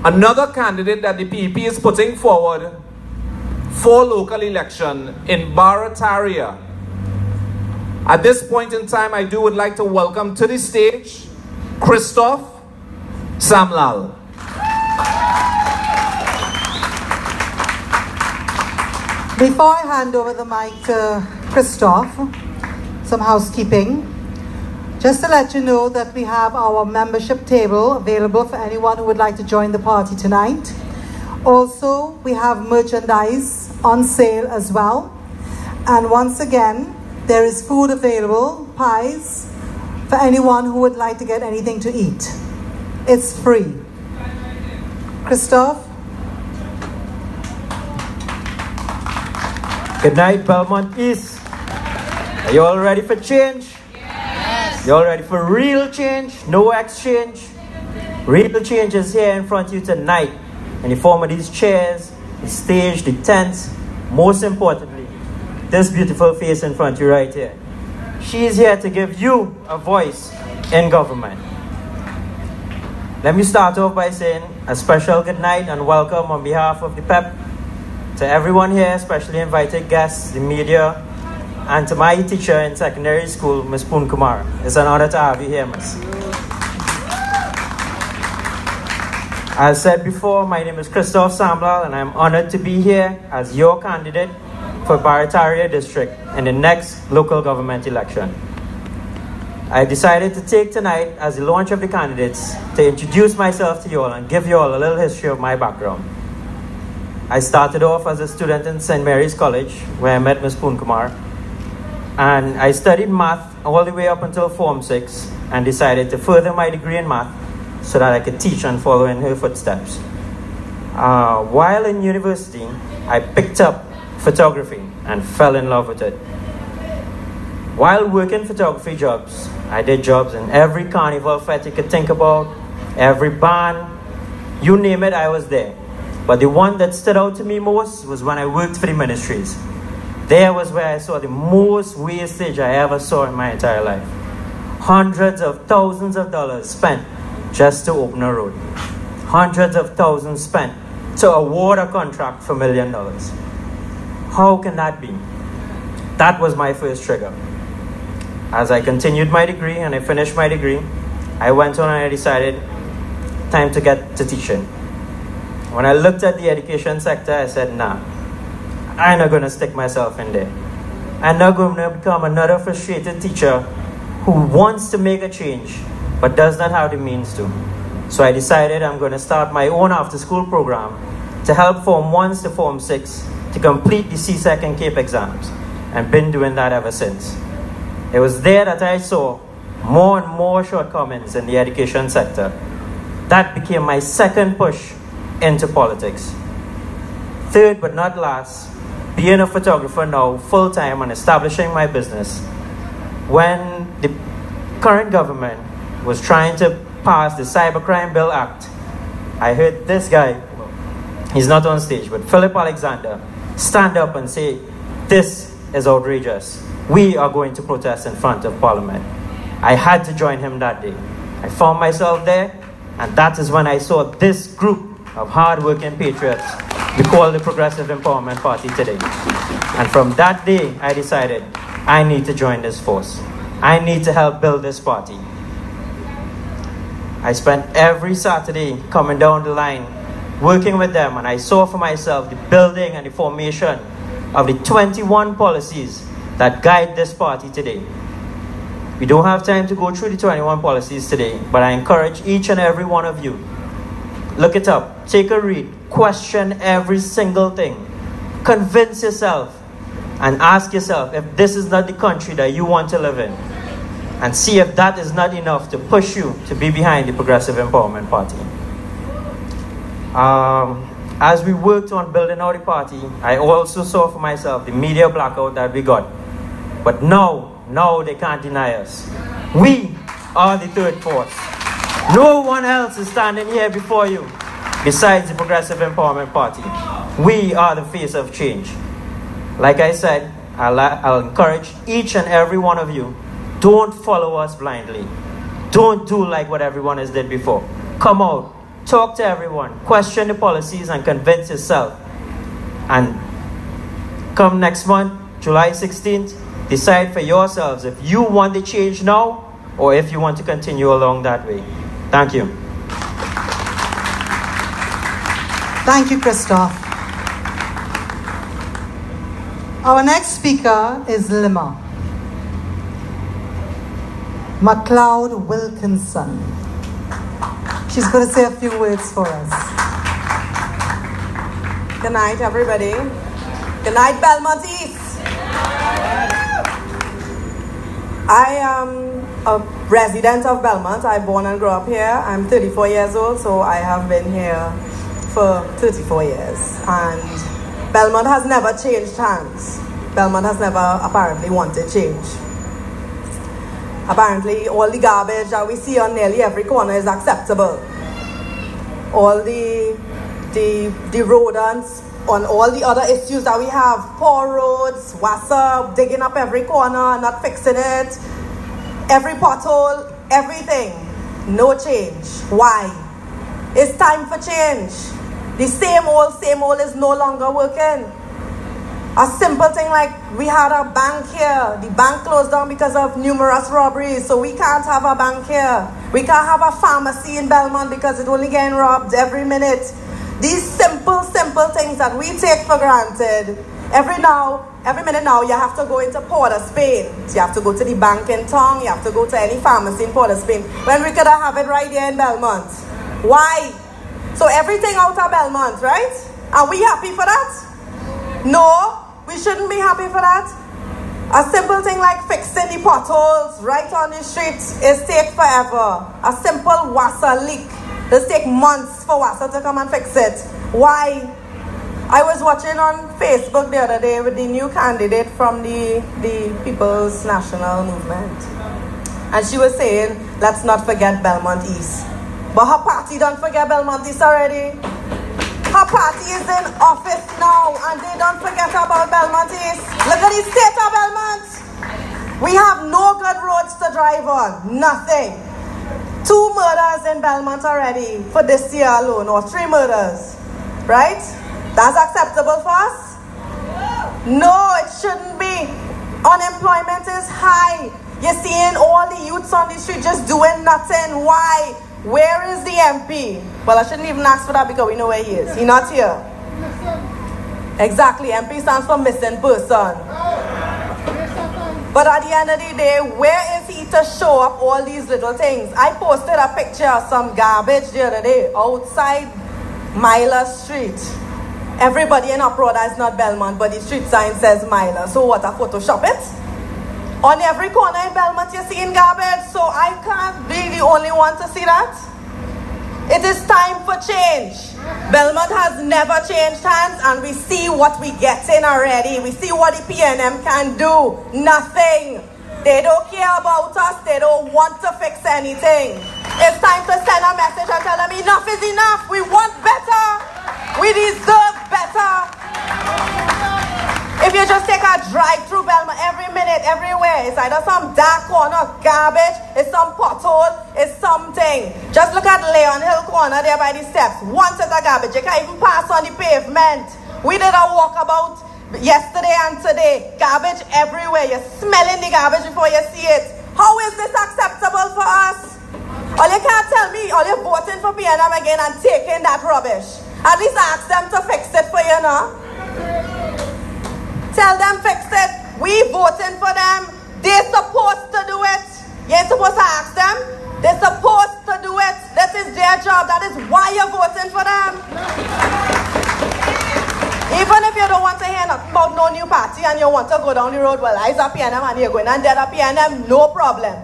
another candidate that the PEP is putting forward for local election in Barataria. At this point in time, I would like to welcome to the stage Christoph Samlal. Before I hand over the mic to Christoph, some housekeeping. Just to let you know that we have our membership table available for anyone who would like to join the party tonight. Also, we have merchandise on sale as well. And once again, there is food available, pies, for anyone who would like to get anything to eat. It's free. Christoph? Good night, Belmont East. Are you all ready for change? Yes. You all ready for real change? No exchange? Real change is here in front of you tonight in the form of these chairs, the stage, the tents. Most importantly, this beautiful face in front of you right here. She is here to give you a voice in government. Let me start off by saying a special good night and welcome on behalf of the PEP to everyone here, especially invited guests, the media, and to my teacher in secondary school, Ms. Poon Kumar. It's an honor to have you here, Miss. As said before, my name is Christoph Samlal, and I'm honored to be here as your candidate for Barataria District in the next local government election. I decided to take tonight as the launch of the candidates to introduce myself to you all and give you all a little history of my background. I started off as a student in St. Mary's College, where I met Ms. Poonkumar, and I studied math all the way up until Form 6 and decided to further my degree in math so that I could teach and follow in her footsteps. While in university, I picked up photography and fell in love with it. While working photography jobs, I did jobs in every carnival fete you could think about, every band, you name it, I was there. But the one that stood out to me most was when I worked for the ministries. There was where I saw the most wastage I ever saw in my entire life. Hundreds of thousands of dollars spent just to open a road. Hundreds of thousands spent to award a contract for $1 million. How can that be? That was my first trigger. As I continued my degree and I finished my degree, I went on and I decided, time to get to teaching. When I looked at the education sector, I said, nah, I'm not going to stick myself in there. I'm not going to become another frustrated teacher who wants to make a change, but does not have the means to. So I decided I'm going to start my own after-school program to help Form 1s to Form 6 to complete the CSEC and CAPE exams, and been doing that ever since. It was there that I saw more and more shortcomings in the education sector. That became my second push into politics. Third but not last, being a photographer now full-time and establishing my business. When the current government was trying to pass the Cybercrime Bill Act, I heard this guy, he's not on stage, but Philip Alexander, stand up and say, this is outrageous. We are going to protest in front of Parliament. I had to join him that day. I found myself there, and that is when I saw this group of hard-working patriots we call the Progressive Empowerment Party today. And from that day, I decided I need to join this force. I need to help build this party. I spent every Saturday coming down the line, working with them, and I saw for myself the building and the formation of the 21 policies that guide this party today. We don't have time to go through the 21 policies today, but I encourage each and every one of you, look it up, take a read, question every single thing, convince yourself, and ask yourself if this is not the country that you want to live in, and see if that is not enough to push you to be behind the Progressive Empowerment Party. As we worked on building out the party, I also saw for myself the media blackout that we got. But now they can't deny us. We are the third force. No one else is standing here before you besides the Progressive Empowerment Party. We are the face of change. Like I said, I'll encourage each and every one of you, don't follow us blindly. Don't do like what everyone has did before. Come out, talk to everyone, question the policies and convince yourself. And come next month, July 16th, decide for yourselves if you want the change now or if you want to continue along that way. Thank you. Thank you, Christoph. Our next speaker is Lima McLeod Wilkinson. She's going to say a few words for us. Good night, everybody. Good night, Belmont East. I am a resident of Belmont. I born and grew up here. I'm 34 years old, so I have been here for 34 years. And Belmont has never changed hands. Belmont has never apparently wanted change. Apparently, all the garbage that we see on nearly every corner is acceptable. All the rodents, on all the other issues that we have, poor roads, WASA, digging up every corner, not fixing it, every pothole, everything, no change. Why? It's time for change. The same old is no longer working. A simple thing like we had a bank here. The bank closed down because of numerous robberies, so we can't have a bank here. We can't have a pharmacy in Belmont because it's only getting robbed every minute. These simple things that we take for granted Every minute now, you have to go into Port of Spain. So you have to go to the bank in town. You have to go to any pharmacy in Port of Spain. When we could have it right here in Belmont. Why? So everything out of Belmont, right? Are we happy for that? No, we shouldn't be happy for that. A simple thing like fixing the potholes right on the streets is take forever. A simple wasser leak. It'll take months for wasser to come and fix it. Why? I was watching on Facebook the other day with the new candidate from the People's National Movement. And she was saying, let's not forget Belmont East. But her party don't forget Belmont East already. Her party is in office now and they don't forget about Belmont East. Look at the state of Belmont. We have no good roads to drive on. Nothing. 2 murders in Belmont already for this year alone, or 3 murders. Right? That's acceptable for us? No, it shouldn't be. Unemployment is high. You're seeing all the youths on the street just doing nothing. Why? Where is the MP? Well, I shouldn't even ask for that because we know where he is. He's not here. Exactly. MP stands for missing person. But at the end of the day, where is he to show up all these little things? I posted a picture of some garbage the other day outside Myla Street. Everybody in uproar that is not Belmont, but the street sign says Myla. So what, I Photoshop it? On every corner in Belmont you're seeing garbage, so I can't be the only one to see that. It is time for change. Belmont has never changed hands and we see what we get in already. We see what the PNM can do. Nothing. They don't care about us. They don't want to fix anything. It's time to send a message and tell them enough is enough. We want better. We deserve better. If you just take a drive through Belmont every minute, everywhere, it's either some dark corner, garbage, it's some pothole, it's something. Just look at Leon Hill corner there by the steps. One set of garbage. You can't even pass on the pavement. We did a walkabout yesterday and today. Garbage everywhere. You're smelling the garbage before you see it. How is this acceptable for us? All you can't tell me, all you're voting for PNM again and taking that rubbish. At least ask them to fix it for you, no? Tell them fix it. We voting for them. They're supposed to do it. You ain't supposed to ask them. They're supposed to do it. This is their job. That is why you're voting for them. Even if you don't want to hear nothing about no new party and you want to go down the road, well, I's a PNM and you're going and dead a PNM, no problem.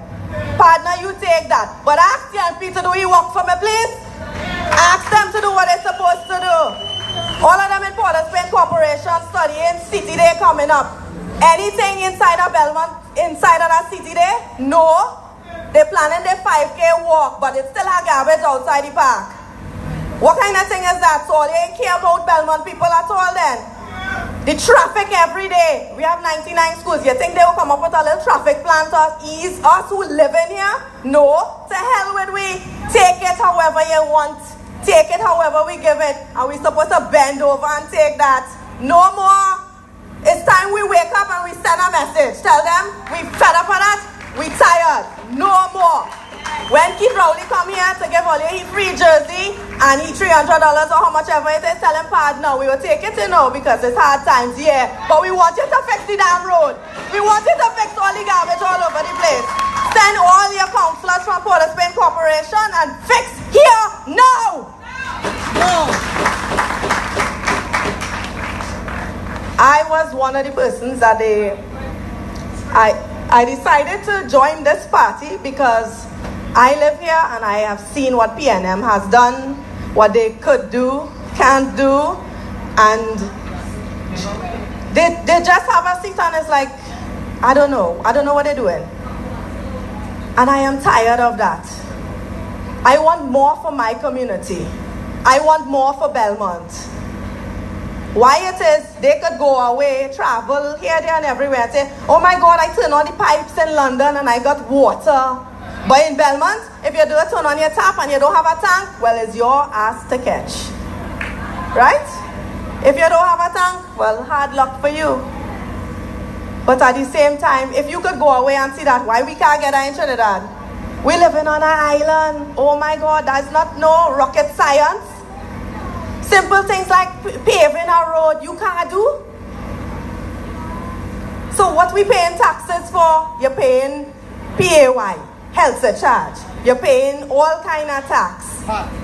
Partner, you take that. But ask the MP to do your work for me, please. Ask them to do what they're supposed to do. All of them in Port of Spain Corporation studying City Day coming up. Anything inside of Belmont, inside of that City Day? No. They're planning their 5K walk, but it's still a garbage outside the park. What kind of thing is that? So they ain't care about Belmont people at all then? The traffic every day. We have 99 schools. You think they will come up with a little traffic plan to ease us who live in here? No. To hell with we. Take it however you want. Take it however we give it. Are we supposed to bend over and take that? No more. It's time we wake up and we send a message. Tell them we fed up on that. We tired. No more. When Keith Rowley come here to give all you free jersey and he $300 or how much ever it is, tell him pardon now. We will take it to know because it's hard times, yeah. But we want you to fix the damn road. We want you to fix all the garbage all over the place. Send all your councillors from Port of Spain Corporation and fix here now. I was one of the persons that I decided to join this party because I live here and I have seen what PNM has done, what they could do, can't do, and they just have a seat and it's like, I don't know what they're doing. And I am tired of that. I want more for my community. I want more for Belmont. Why it is, they could go away, travel here, there, and everywhere and say, oh my God, I turned on the pipes in London and I got water. But in Belmont, if you do a turn on your tap and you don't have a tank, well, it's your ass to catch. Right? If you don't have a tank, well, hard luck for you. But at the same time, if you could go away and see that, why we can't get that in Trinidad? We're living on an island. Oh my God, that's not no rocket science. Simple things like paving a road, you can't do. So what we paying taxes for? You're paying PAY, health surcharge. You're paying all kind of tax.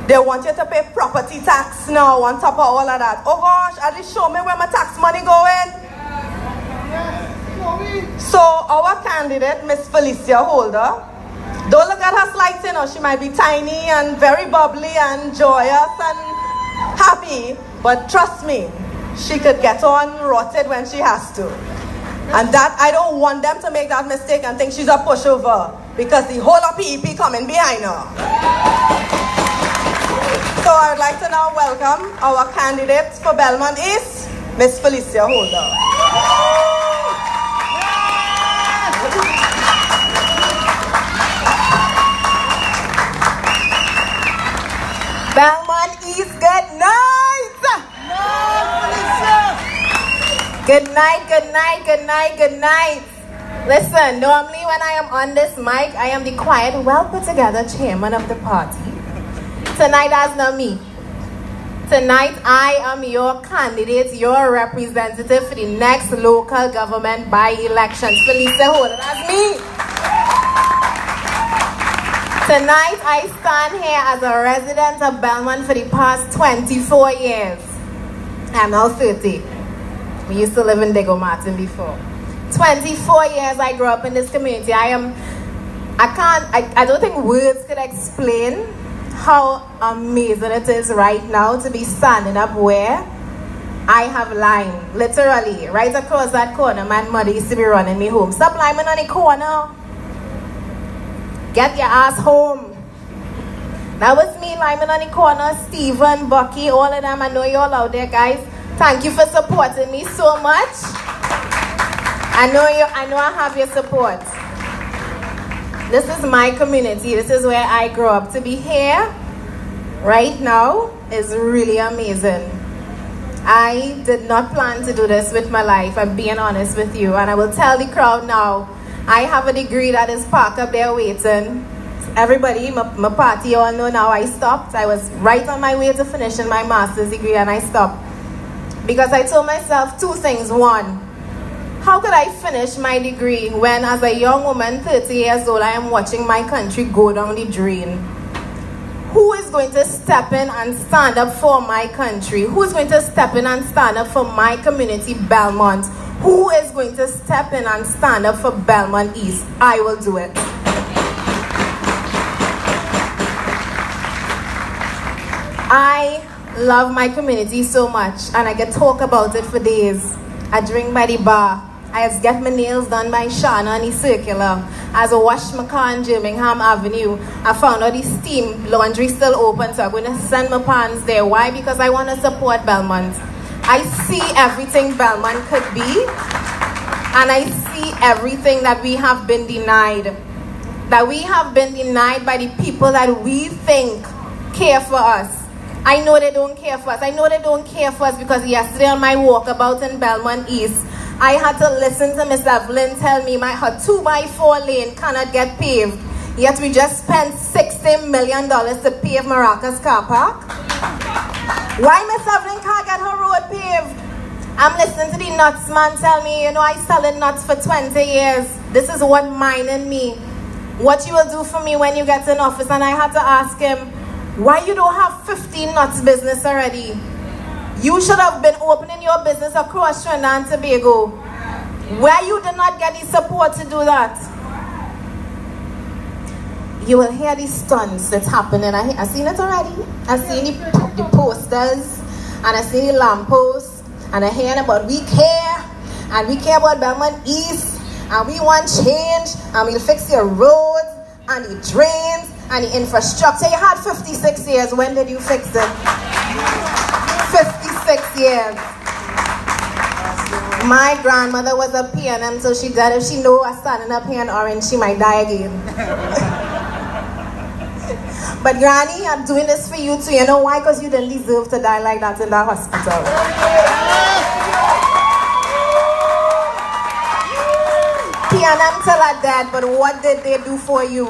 They want you to pay property tax now on top of all of that. Oh gosh, at least show me where my tax money going. So our candidate, Miss Felicia Holder, don't look at her slides, you know, she might be tiny and very bubbly and joyous and happy, but trust me, she could get on rotted when she has to. And that, I don't want them to make that mistake and think she's a pushover, because the whole of PEP coming behind her. So I would like to now welcome our candidate for Belmont East, Miss Felicia Holder. Belmont East, good night! Good night, good night, good night, good night. Listen, normally when I am on this mic, I am the quiet, well put together chairman of the party. Tonight that's not me. Tonight I am your candidate, your representative for the next local government by-election. Felicia Holder, that's me. Tonight, I stand here as a resident of Belmont for the past 24 years. I'm now 30. We used to live in Diego Martin before. 24 years I grew up in this community. I don't think words could explain how amazing it is right now to be standing up where I have lined, literally, right across that corner. My mother used to be running me home. Stop liming on the corner. Get your ass home. That was me liming on the corner. Stephen, Bucky, all of them. I know you all out there, guys. Thank you for supporting me so much. I know I have your support. This is my community. This is where I grew up. To be here right now is really amazing. I did not plan to do this with my life. I'm being honest with you. And I will tell the crowd now, I have a degree that is parked up there waiting. Everybody, my party all know now I stopped. I was right on my way to finishing my master's degree and I stopped. Because I told myself two things. One, how could I finish my degree when as a young woman, 30 years old, I am watching my country go down the drain? Who is going to step in and stand up for my country? Who is going to step in and stand up for my community, Belmont? Who is going to step in and stand up for Belmont East? I will do it. I love my community so much, and I can talk about it for days. I drink by the bar. I just get my nails done by Shana on the Circular. As I wash my car on Birmingham Avenue, I found out the steam laundry still open, so I'm going to send my pants there. Why? Because I want to support Belmont. I see everything Belmont could be, and I see everything that we have been denied. That we have been denied by the people that we think care for us. I know they don't care for us. I know they don't care for us because yesterday on my walkabout in Belmont East, I had to listen to Miss Evelyn tell me her 2x4 lane cannot get paved. Yet we just spent $60 million to pave Maracas car park. Why Miss Evelyn can't get her road paved? I'm listening to the nuts man tell me, you know, I selling nuts for 20 years. This is what minding me. What you will do for me when you get in office? And I had to ask him, why you don't have 15 nuts business already? You should have been opening your business across Trinidad and Tobago. Where you did not get the support to do that. You will hear these stunts that's happening. I've seen it already. I've seen the posters, and I've seen the lampposts, and I'm hearing about we care, and we care about Belmont East, and we want change, and we'll fix your roads, and the drains, and the infrastructure. You had 56 years. When did you fix it? 56 years. My grandmother was a PNM, so she died. If she knew I was standing up here in Orange, she might die again. But Granny, I'm doing this for you too. You know why? Because you didn't deserve to die like that in that hospital. PNM till I dead, but what did they do for you?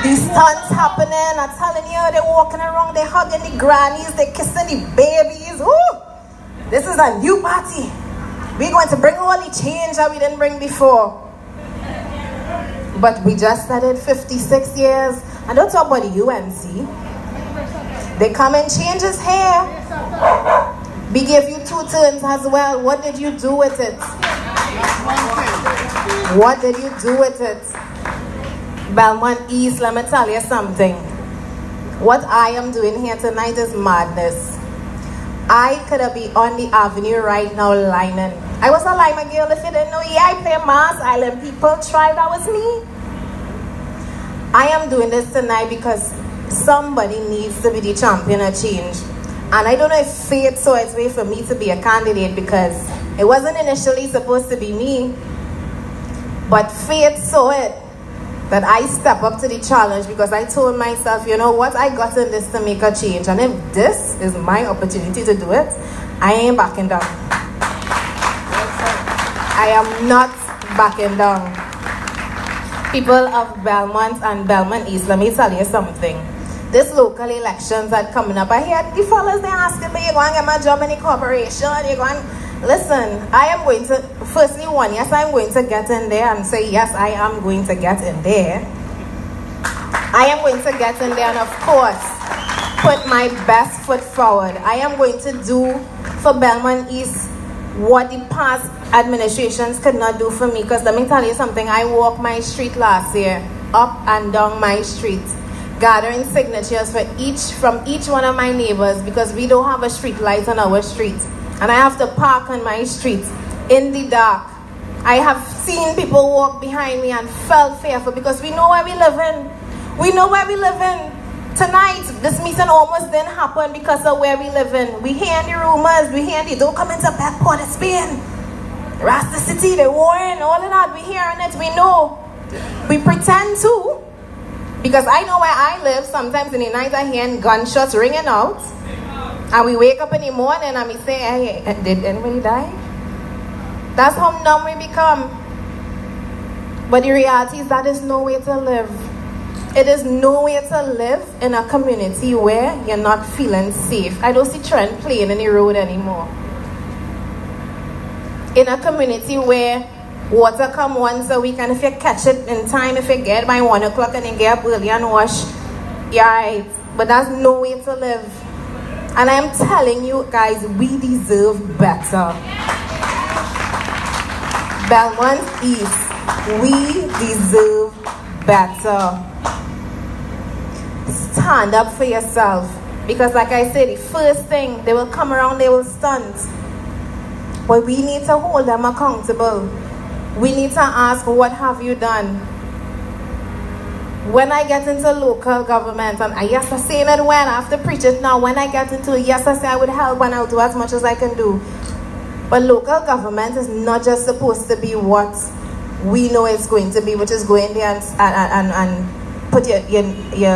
These stunts happening, I'm telling you, they're walking around, they're hugging the grannies, they're kissing the babies. Ooh, this is a new party. We're going to bring all the change that we didn't bring before. But we just started 56 years. I don't talk about the UNC. They come and change his hair. We gave you 2 terms as well. What did you do with it? What did you do with it? Belmont East, let me tell you something. What I am doing here tonight is madness. I could have been on the avenue right now lining. I was a Lima girl, if you didn't know. Yeah, I play Mars Island People Tribe, that was me. I am doing this tonight because somebody needs to be the champion of change. And I don't know if fate saw its way for me to be a candidate, because it wasn't initially supposed to be me. But fate saw it, that I step up to the challenge, because I told myself, you know what, I got in this to make a change. And if this is my opportunity to do it, I ain't backing down. I am not backing down. People of Belmont and Belmont East, let me tell you something. This local elections that coming up, I hear the fellas, they're asking me, you going to get my job in the corporation? You going? Listen, I am going to, firstly, yes, I'm going to get in there and say, yes, I am going to get in there. I am going to get in there and, of course, put my best foot forward. I am going to do for Belmont East what the past administrations could not do for me. Because let me tell you something, I walked my street last year, up and down my street, gathering signatures from each one of my neighbors, because we don't have a street light on our street. And I have to park on my street in the dark. I have seen people walk behind me and felt fearful, because we know where we live in. We know where we live in. Tonight, this meeting almost didn't happen because of where we live in. We hear the rumors, we hear the don't come into back Port of Spain. Rasta City, they warring, all of that. We hearing it, we know. We pretend to, because I know where I live. Sometimes in the night I hear gunshots ringing out. And we wake up in the morning and we say, hey, did anybody die? That's how numb we become. But the reality is that is no way to live. It is no way to live in a community where you're not feeling safe. I don't see Trent playing in the road anymore. In a community where water come once a week, and if you catch it in time, if you get by 1 o'clock and you get up early and wash, you're right. But that's no way to live. And I am telling you guys, we deserve better. Belmont East, we deserve better. Stand up for yourself. Because like I said, the first thing, they will come around, they will stunt. But we need to hold them accountable. We need to ask, what have you done? When I get into local government, and yes, I say it when, I have to preach it now. When I get into it, yes, I say I would help and I'll do as much as I can do. But local government is not just supposed to be what we know it's going to be, which is going there and put your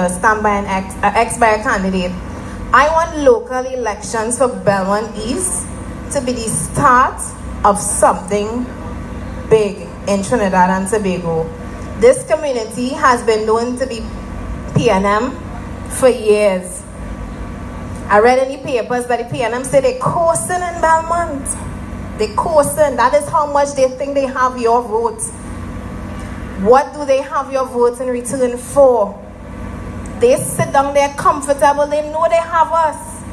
stand by an X by a candidate. I want local elections for Belmont East to be the start of something big in Trinidad and Tobago. This community has been known to be PNM for years. I read in the papers that the PNM say they're coursing in Belmont. They're coursing. That is how much they think they have your vote. What do they have your vote in return for? They sit down there comfortable. They know they have us.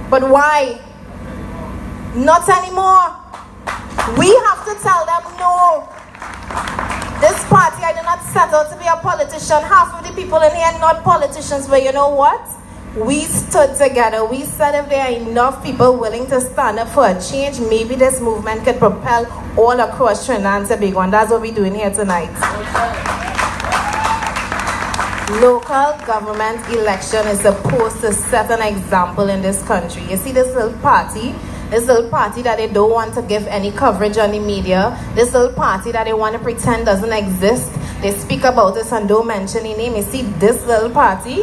But why? Not anymore. We have to tell them no. This party, I did not set out to be a politician. Half of the people in here are not politicians, but you know what? We stood together. We said if there are enough people willing to stand up for a change, maybe this movement could propel all across Trinidad and Tobago, and that's what we're doing here tonight. Local government election is supposed to set an example in this country. You see this little party that they don't want to give any coverage on the media, this little party that they want to pretend doesn't exist. They speak about this and don't mention the name. You see this little party?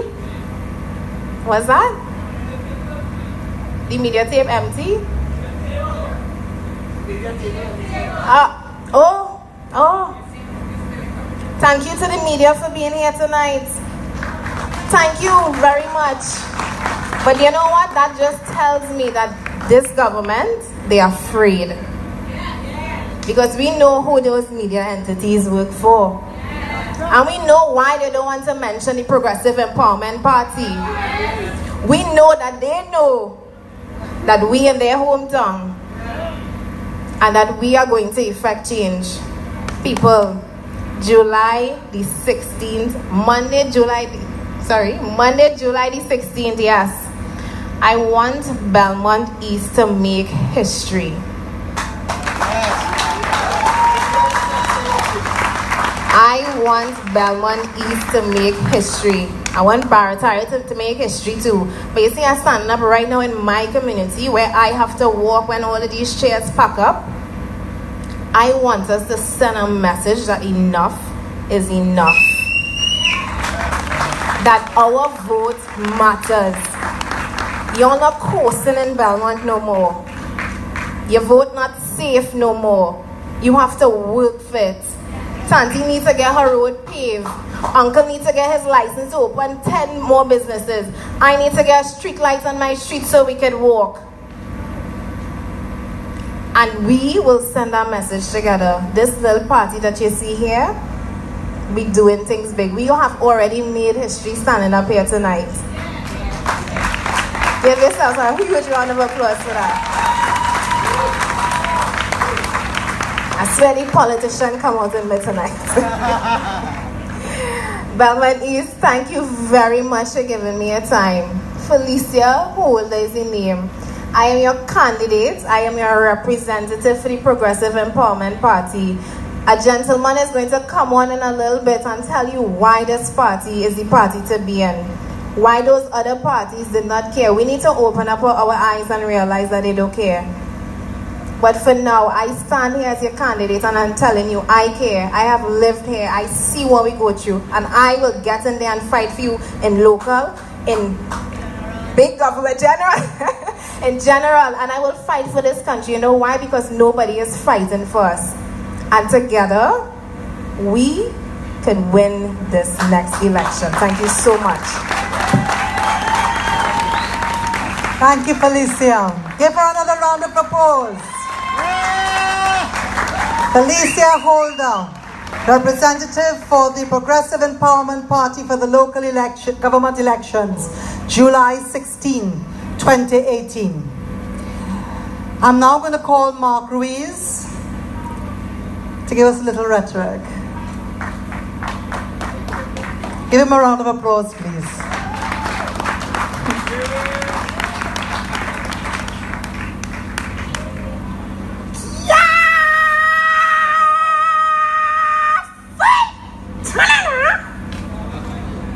What's that? The media tape empty? Thank you to the media for being here tonight. Thank you very much. But you know what? That just tells me that this government they're afraid. Because we know who those media entities work for. And we know why they don't want to mention the Progressive Empowerment Party. We know that they know that we in their hometown and that we are going to effect change. People, July the 16th, Monday, July the 16th, yes. I want Belmont East to make history. I want Belmont East to make history. I want Barataria to make history too. But you see, I'm standing up right now in my community where I have to walk when all of these chairs pack up. I want us to send a message that enough is enough. That our vote matters. You're not coasting in Belmont no more. Your vote not safe no more. You have to work for it. Tanti needs to get her road paved. Uncle needs to get his license to open 10 more businesses. I need to get street lights on my street so we can walk. And we will send our message together. This little party that you see here, we doing things big. We have already made history standing up here tonight. Give yourselves a huge round of applause for that. I swear the politician come out in me tonight. Belmont East, thank you very much for giving me a time. Felicia Holder is the name. I am your candidate. I am your representative for the Progressive Empowerment Party. A gentleman is going to come on in a little bit and tell you why this party is the party to be in. Why those other parties did not care. We need to open up our eyes and realize that they don't care. But for now, I stand here as your candidate and I'm telling you, I care. I have lived here. I see what we go through. And I will get in there and fight for you in local, in big government, in general. And I will fight for this country. You know why? Because nobody is fighting for us. And together, we can win this next election. Thank you so much. Thank you, Felicia. Give her another round of applause. Felicia Holder, representative for the Progressive Empowerment Party for the local government elections, July 16, 2018. I'm now going to call Mark Ruiz to give us a little rhetoric. Give him a round of applause, please.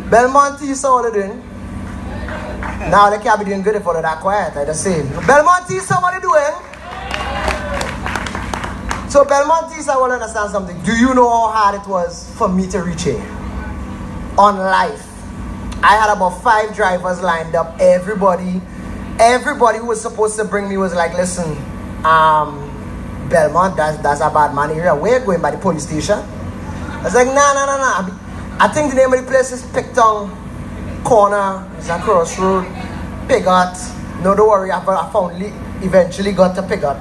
Belmont East, how are they doing? Now they can't be doing good if they're that quiet, I just say. Belmont East, how are they doing? So Belmont East, I want to understand something. Do you know how hard it was for me to reach here? On life. I had about 5 drivers lined up. Everybody who was supposed to bring me was like, listen, Belmont, that's a bad man area. We're going by the police station. I was like, nah. I think the name of the place is Picton Corner. It's a crossroad. Pigot. No, don't worry. I eventually got to Pigot.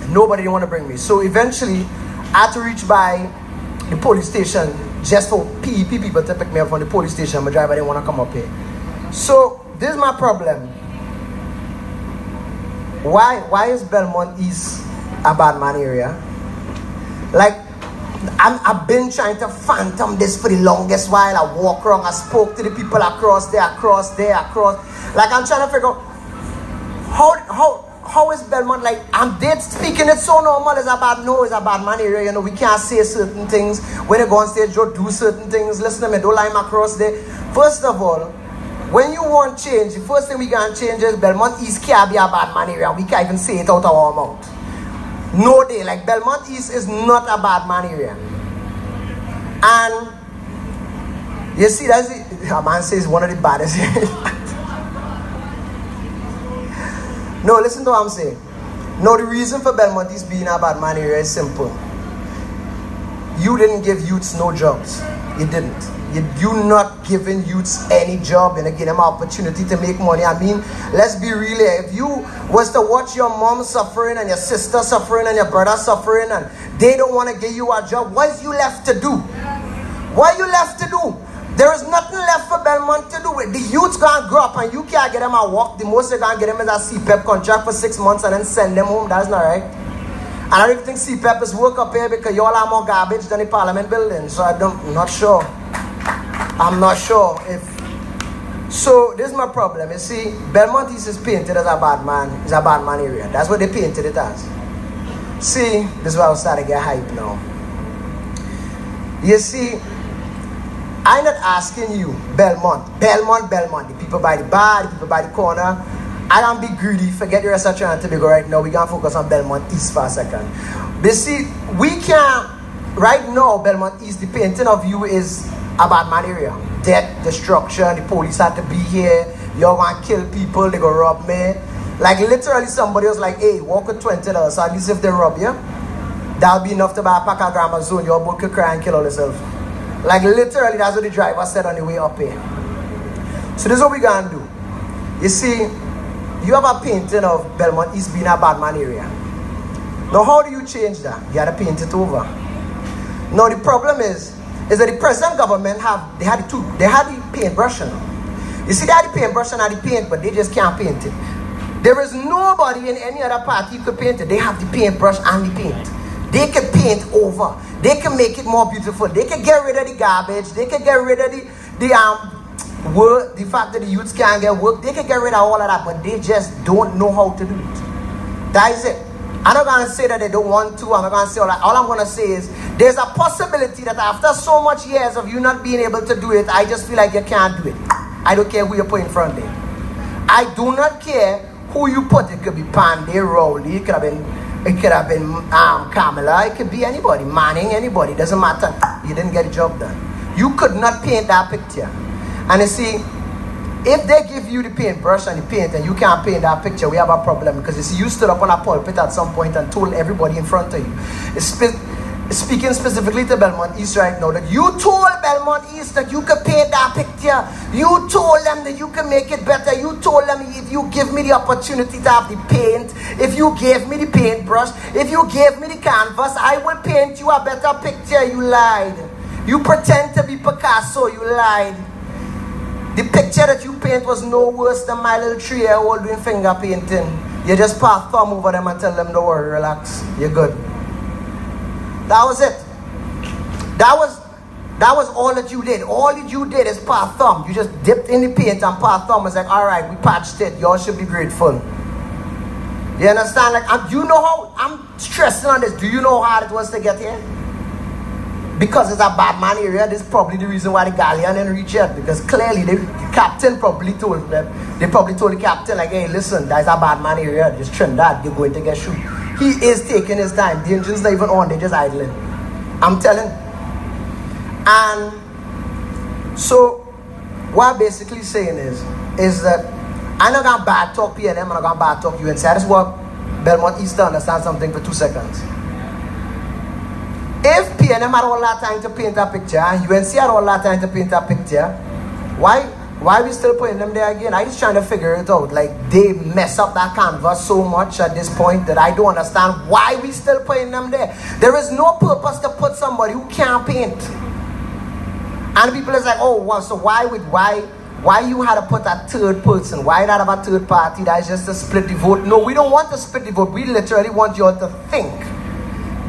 Nobody didn't want to bring me. So eventually, I had to reach by the police station just for PEP people to pick me up from the police station. My driver didn't want to come up here. So this is my problem. Why is Belmont East a bad man area? Like, I've been trying to phantom this for the longest while. I walk around, I spoke to the people across there. Like, I'm trying to figure out how is Belmont, like, I'm dead speaking it so normal. It's a bad man area. You know, we can't say certain things. When you go on stage, you do certain things. Listen to me, don't lie across there. First of all, when you want change, the first thing we can change is Belmont East can't be a bad man area. We can't even say it out of our mouth. No day, like Belmont East is not a bad man area. And you see, that's it. A man says one of the baddest areas. No, listen to what I'm saying. No, the reason for Belmont East being a bad man area is simple. You didn't give youths no jobs. You didn't. You're not giving youths any job and give them opportunity to make money. I mean, let's be real here. If you was to watch your mom suffering and your sister suffering and your brother suffering and they don't want to give you a job, what is you left to do? What are you left to do? There is nothing left for Belmont to do. The youths gonna grow up and you can't get them a work. The most you're gonna get them is a CPEP contract for 6 months and then send them home. That's not right. And I don't even think CPEP is work up here because y'all are more garbage than the Parliament building. So I'm not sure. I'm not sure if... So this is my problem. You see, Belmont East is painted as a bad man. It's a bad man area. That's what they painted it as. See, this is why I'm starting to get hype now. You see, I'm not asking you, Belmont, the people by the bar, the people by the corner. I don't be greedy, forget the rest of Trinidad and Tobago right now. We can focus on Belmont East for a second. But see, we can't, right now, Belmont East, the painting of you is a bad man area. Death, destruction, the police had to be here, y'all want to kill people, they go rob me. Like literally somebody was like, hey, walk with $20, so at least if they rob you, that'll be enough to buy a pack of grandma zone, your boat could cry and kill all yourself. Like literally, that's what the driver said on the way up here. So this is what we're gonna do. You see, you have a painting of Belmont East being a bad man area. Now how do you change that? You gotta paint it over. Now the problem is that the present government they had the paintbrush. You see, they had the paintbrush and the paint, but they just can't paint it. There is nobody in any other party who could paint it. They have the paintbrush and the paint. They can paint over. They can make it more beautiful. They can get rid of the garbage. They can get rid of the work, the fact that the youths can't get work. They can get rid of all of that, but they just don't know how to do it. That is it. I'm not going to say that they don't want to. I'm not going to say all that. All I'm going to say is there's a possibility that after so much years of you not being able to do it, I just feel like you can't do it. I don't care who you put in front there. I do not care who you put. It could be Pandey, Rowley, it could have been Kamala, it could be anybody, Manning, anybody, doesn't matter. You didn't get the job done. You could not paint that picture. And you see, if they give you the paintbrush and the paint and you can't paint that picture, we have a problem. Because you see, you stood up on a pulpit at some point and told everybody in front of you, speaking specifically to Belmont East right now, that you told Belmont East that you could paint that picture. You told them that you can make it better. You told them if you give me the opportunity to have the paint, if you gave me the paintbrush, if you gave me the canvas, I will paint you a better picture. You lied. You pretend to be Picasso. You lied. The picture that you paint was no worse than my little 3-year-old doing finger painting. You just pass thumb over them and tell them, don't worry, relax. You're good. That was it. That was all that you did. All that you did is pass thumb. You just dipped in the paint and pass thumb. It's like, all right, we patched it. Y'all should be grateful. You understand? Like, you know how I'm stressing on this. Do you know how hard it was to get here? Because it's a bad man area. This is probably the reason why the galleon didn't reach yet. Because clearly the captain probably told them. They probably told the captain, like, hey, listen, that's a bad man area. Just Trinidad, you're going to get shoot. He is taking his time. The engine's not even on. They're just idling. I'm telling. And so what I'm basically saying is that I'm not going to bad talk PNM. I'm not going to bad talk UNC. I just want Belmont East to understand something for 2 seconds. If PNM had all that time to paint a picture and UNC had all that time to paint a picture, why are we still putting them there again? I'm just trying to figure it out. Like, they mess up that canvas so much at this point that I don't understand why we still putting them there. There is no purpose to put somebody who can't paint. And people is like, oh, well, so why you had to put a third person? Why not have a third party? That's just to split the vote. No, we don't want to split the vote. We literally want you all to think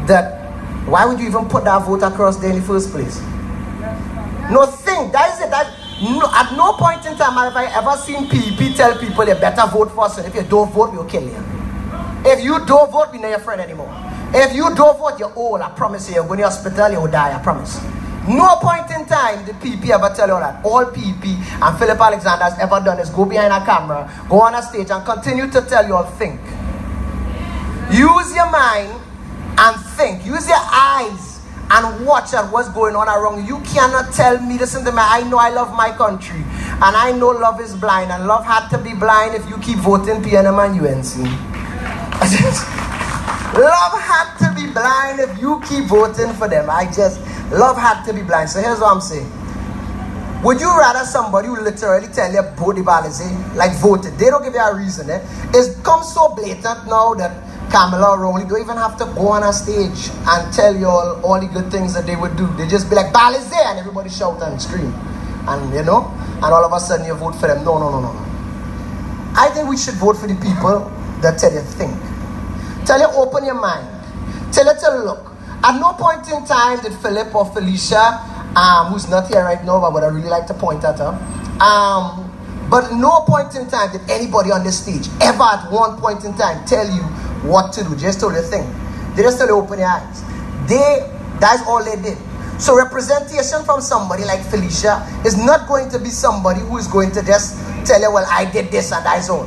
that, why would you even put that vote across there in the first place? No, think. That is it. No, at no point in time have I ever seen PEP tell people they better vote for us, and if you don't vote, we'll kill you. If you don't vote, we're not your friend anymore. If you don't vote, you're old. I promise you. You're going to the hospital, you'll die. I promise. No point in time did PEP ever tell you that. All PEP and Philip Alexander has ever done is go behind a camera, go on a stage, and continue to tell you all think. Use your mind and think. Use your eyes and watch at what's going on around you. You cannot tell me, listen to me, I know I love my country. And I know love is blind. And love had to be blind if you keep voting PNM and UNC. Love had to be blind if you keep voting for them. Love had to be blind. So here's what I'm saying. Would you rather somebody who literally tell you vote the policy, like voted? They don't give you a reason. It's become so blatant now that Kamala Rowley don't even have to go on a stage and tell you all the good things that they would do. They just be like, policy, and everybody shout and scream. And and all of a sudden you vote for them. No. I think we should vote for the people that tell you think. Tell you open your mind. Tell you to look. At no point in time did Philip or Felicia, who's not here right now, but I really like to point at her. But no point in time did anybody on this stage ever at one point in time tell you what to do. Just told you to think. They just told you open your eyes. That's all they did. So representation from somebody like Felicia is not going to be somebody who is going to just tell you, well, I did this and that's all.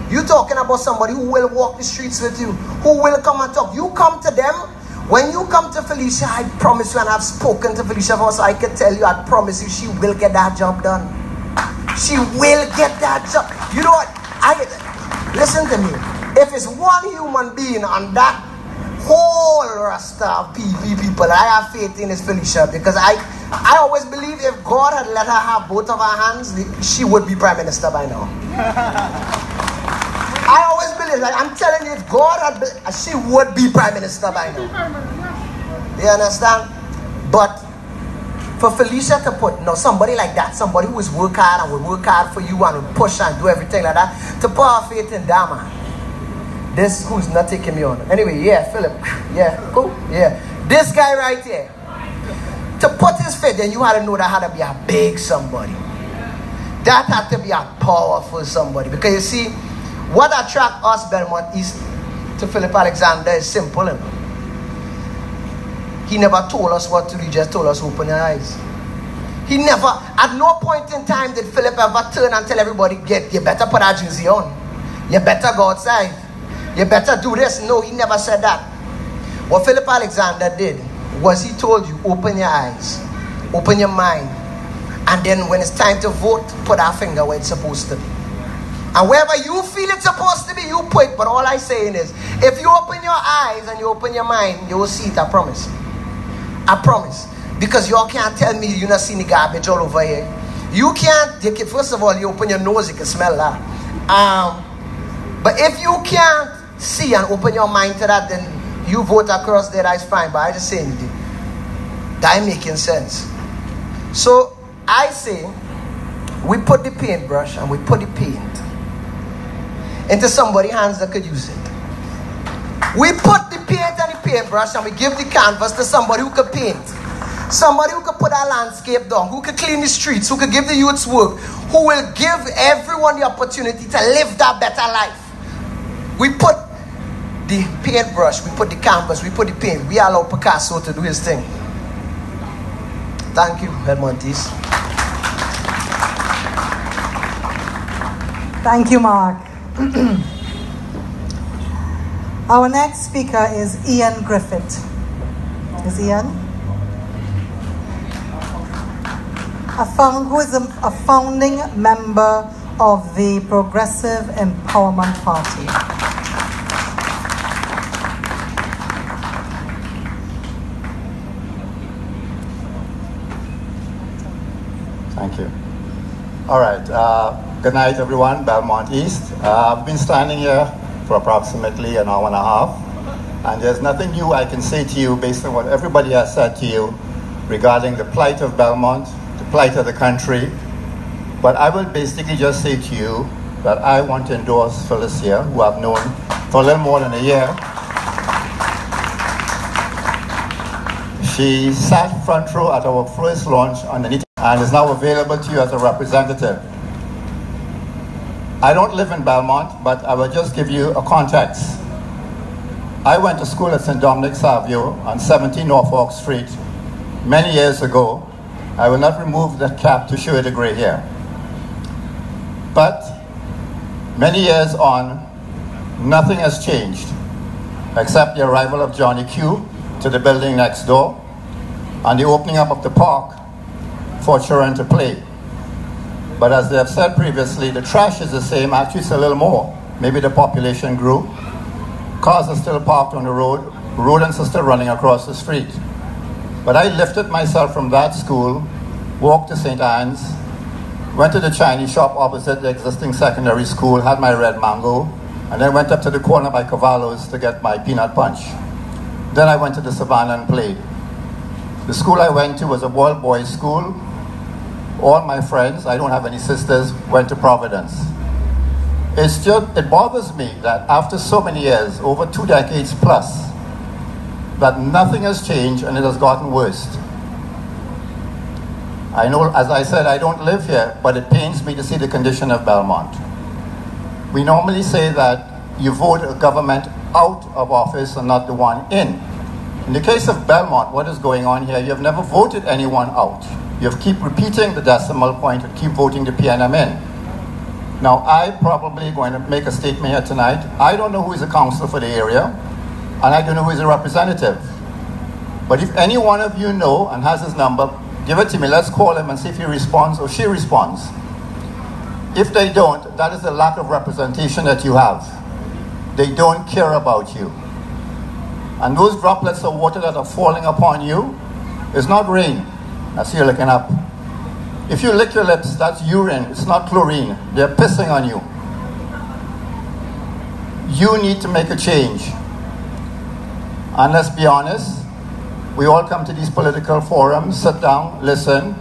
You're talking about somebody who will walk the streets with you, who will come and talk. You come to them. When you come to Felicia, I promise you, and I've spoken to Felicia before, so I can tell you, I promise you, she will get that job done. She will get that job. You know what? Listen to me. If it's one human being on that whole roster of people, I have faith in is Felicia, because I always believe if God had let her have both of her hands, she would be prime minister by now. I always believe, like I'm telling you, if God had, she would be prime minister by now. You understand? But for Felicia to put, somebody like that, somebody who is work hard and will work hard for you and will push and do everything like that, to put her faith in that man. This who's not taking me on. Anyway, yeah, Philip. Yeah, cool. Yeah. This guy right here. To put his faith, then you had to know that had to be a big somebody. That had to be a powerful somebody. Because you see, what attracts us Belmont East to Philip Alexander is simple. He never told us what to do, he just told us open your eyes. He never, at no point in time did Philip ever turn and tell everybody, you better put that jersey on. You better go outside. You better do this. No, he never said that. What Philip Alexander did was he told you, open your eyes, open your mind, and then when it's time to vote, put our finger where it's supposed to be. And wherever you feel it's supposed to be, you put it. But all I'm saying is, if you open your eyes and you open your mind, you will see it, I promise. I promise. Because y'all can't tell me you're not seeing the garbage all over here. You can't, first of all, you open your nose, you can smell that. But if you can't see and open your mind to that, then you vote across there, that's fine. But I just say anything. That ain't making sense. So I say, we put the paintbrush and we put the paint into somebody's hands that could use it. We put the paint and the paintbrush and we give the canvas to somebody who could paint. Somebody who could put our landscape down, who could clean the streets, who could give the youths work, who will give everyone the opportunity to live that better life. We put the paintbrush, we put the canvas, we put the paint. We allow Picasso to do his thing. Thank you, Belmont East. Thank you, Mark. Our next speaker is Ian Griffith. Is Ian? Who is a founding member of the Progressive Empowerment Party. Thank you. All right. Good night, everyone. Belmont East. I've been standing here for approximately an hour and a half, and there's nothing new I can say to you based on what everybody has said to you regarding the plight of Belmont, the plight of the country. But I will basically just say to you that I want to endorse Felicia, who I've known for a little more than a year. She sat front row at our first launch underneath and is now available to you as a representative. I don't live in Belmont, but I will just give you a context. I went to school at St. Dominic Savio on 17 Norfolk Street many years ago. I will not remove that cap to show you the gray hair. But many years on, nothing has changed except the arrival of Johnny Q to the building next door and the opening up of the park for children to play. But as they have said previously, the trash is the same, actually it's a little more. Maybe the population grew. Cars are still parked on the road. Rodents are still running across the street. But I lifted myself from that school, walked to St. Anne's, went to the Chinese shop opposite the existing secondary school, had my red mango, and then went up to the corner by Cavallo's to get my peanut punch. Then I went to the Savannah and played. The school I went to was a all-boys school. All my friends, I don't have any sisters, went to Providence. It bothers me that after so many years, over 2 decades plus, that nothing has changed and it has gotten worse. I know, as I said, I don't live here, but it pains me to see the condition of Belmont. We normally say that you vote a government out of office and not the one in. In the case of Belmont, what is going on here, you have never voted anyone out. You have keep repeating the decimal point and keep voting the PNM in. Now, I'm probably going to make a statement here tonight. I don't know who is a councillor for the area, and I don't know who is a representative. But if any one of you know and has his number, give it to me. Let's call him and see if he responds or she responds. If they don't, that is the lack of representation that you have. They don't care about you. And those droplets of water that are falling upon you is not rain. I see you looking up. If you lick your lips, that's urine. It's not chlorine. They're pissing on you. You need to make a change. And let's be honest, we all come to these political forums, sit down, listen,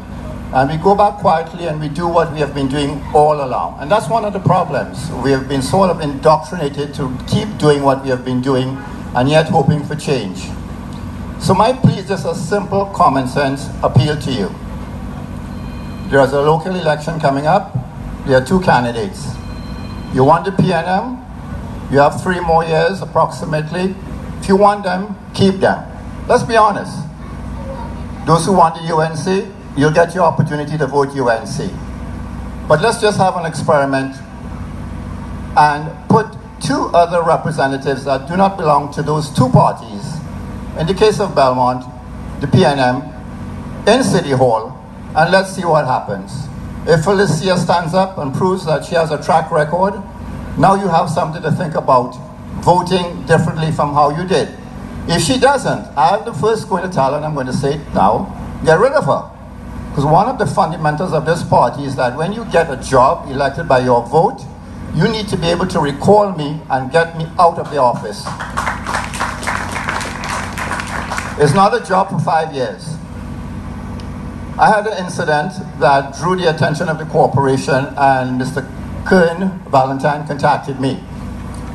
and we go back quietly and we do what we have been doing all along. And that's one of the problems. We have been sort of indoctrinated to keep doing what we have been doing and yet hoping for change. So my plea is just a simple common sense appeal to you. There's a local election coming up. There are 2 candidates. You want the PNM, you have 3 more years approximately. If you want them, keep them. Let's be honest. Those who want the UNC, you'll get your opportunity to vote UNC. But let's just have an experiment and put 2 other representatives that do not belong to those 2 parties, in the case of Belmont, the PNM, in City Hall, and let's see what happens. If Felicia stands up and proves that she has a track record, now you have something to think about, voting differently from how you did. If she doesn't, I'm the first going to tell her, and I'm going to say it now, get rid of her. Because one of the fundamentals of this party is that when you get a job elected by your vote, you need to be able to recall me and get me out of the office. It's not a job for 5 years. I had an incident that drew the attention of the corporation, and Mr. Kern Valentine contacted me.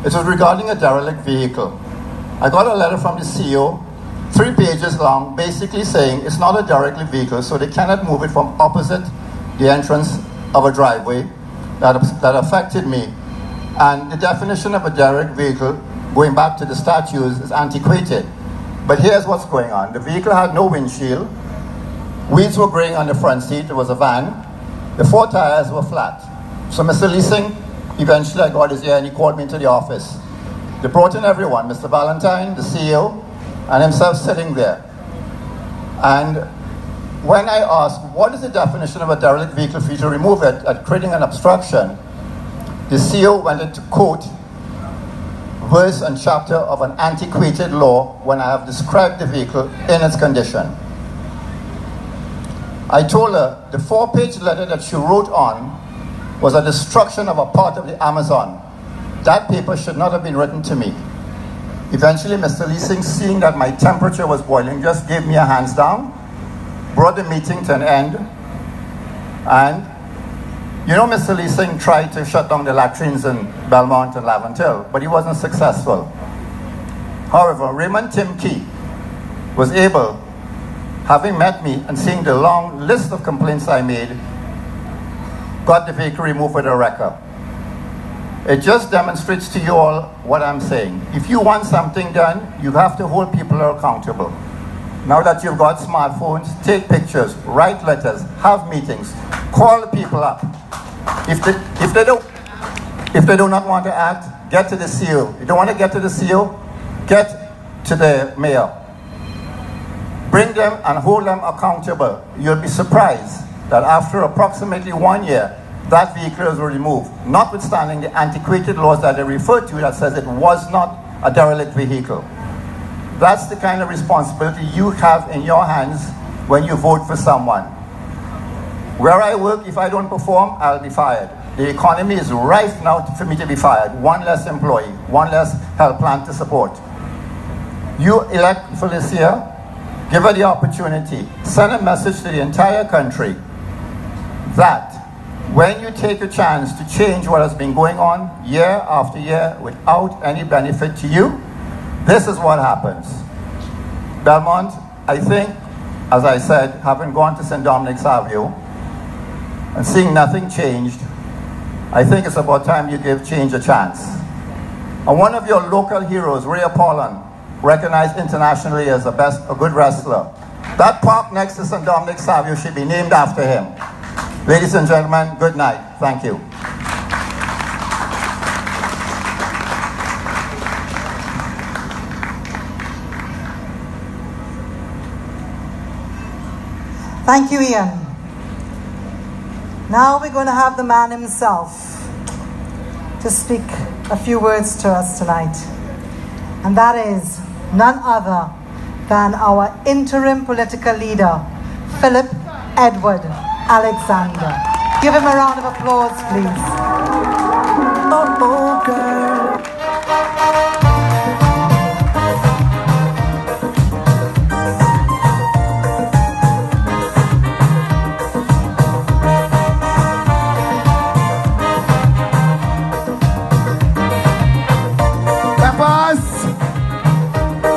It was regarding a derelict vehicle. I got a letter from the CEO, 3 pages long, basically saying it's not a derelict vehicle, so they cannot move it from opposite the entrance of a driveway. That affected me. And the definition of a derelict vehicle, going back to the statutes, is antiquated. But here's what's going on. The vehicle had no windshield. Weeds were growing on the front seat. It was a van. The 4 tires were flat. So Mr. Leasing, eventually I got his ear and he called me into the office. They brought in everyone, Mr. Valentine, the CEO, and himself sitting there. And when I asked, what is the definition of a derelict vehicle for you to remove it at creating an obstruction, the CEO went into quote verse and chapter of an antiquated law when I have described the vehicle in its condition. I told her the 4-page letter that she wrote on was a destruction of a part of the Amazon. That paper should not have been written to me. Eventually, Mr. Leasing, seeing that my temperature was boiling, just gave me a hands down, brought the meeting to an end, and you know, Mr. Leasing tried to shut down the latrines in Belmont and Laventille, but he wasn't successful. However, Raymond Tim Key was able, having met me and seeing the long list of complaints I made, got the vehicle removed with a wrecker. It just demonstrates to you all what I'm saying. If you want something done, you have to hold people accountable. Now that you've got smartphones, take pictures, write letters, have meetings, call the people up. If they do not want to act, get to the CEO. You don't want to get to the CEO? Get to the mayor. Bring them and hold them accountable. You'll be surprised that after approximately 1 year, that vehicle is removed, notwithstanding the antiquated laws that they refer to that says it was not a derelict vehicle. That's the kind of responsibility you have in your hands when you vote for someone. Where I work, if I don't perform, I'll be fired. The economy is rife now for me to be fired. One less employee, one less health plan to support. You elect Felicia, give her the opportunity. Send a message to the entire country that when you take a chance to change what has been going on year after year without any benefit to you, this is what happens. Belmont, I think, as I said, having gone to St. Dominic Savio and seeing nothing changed, I think it's about time you give change a chance. And one of your local heroes, Ray Apollon, recognized internationally as a good wrestler. That park next to St. Dominic Savio should be named after him. Ladies and gentlemen, good night. Thank you. Thank you, Ian. Now we're going to have the man himself to speak a few words to us tonight. And that is none other than our interim political leader, Philip Edward Alexander. Give him a round of applause, please. Oh, girl.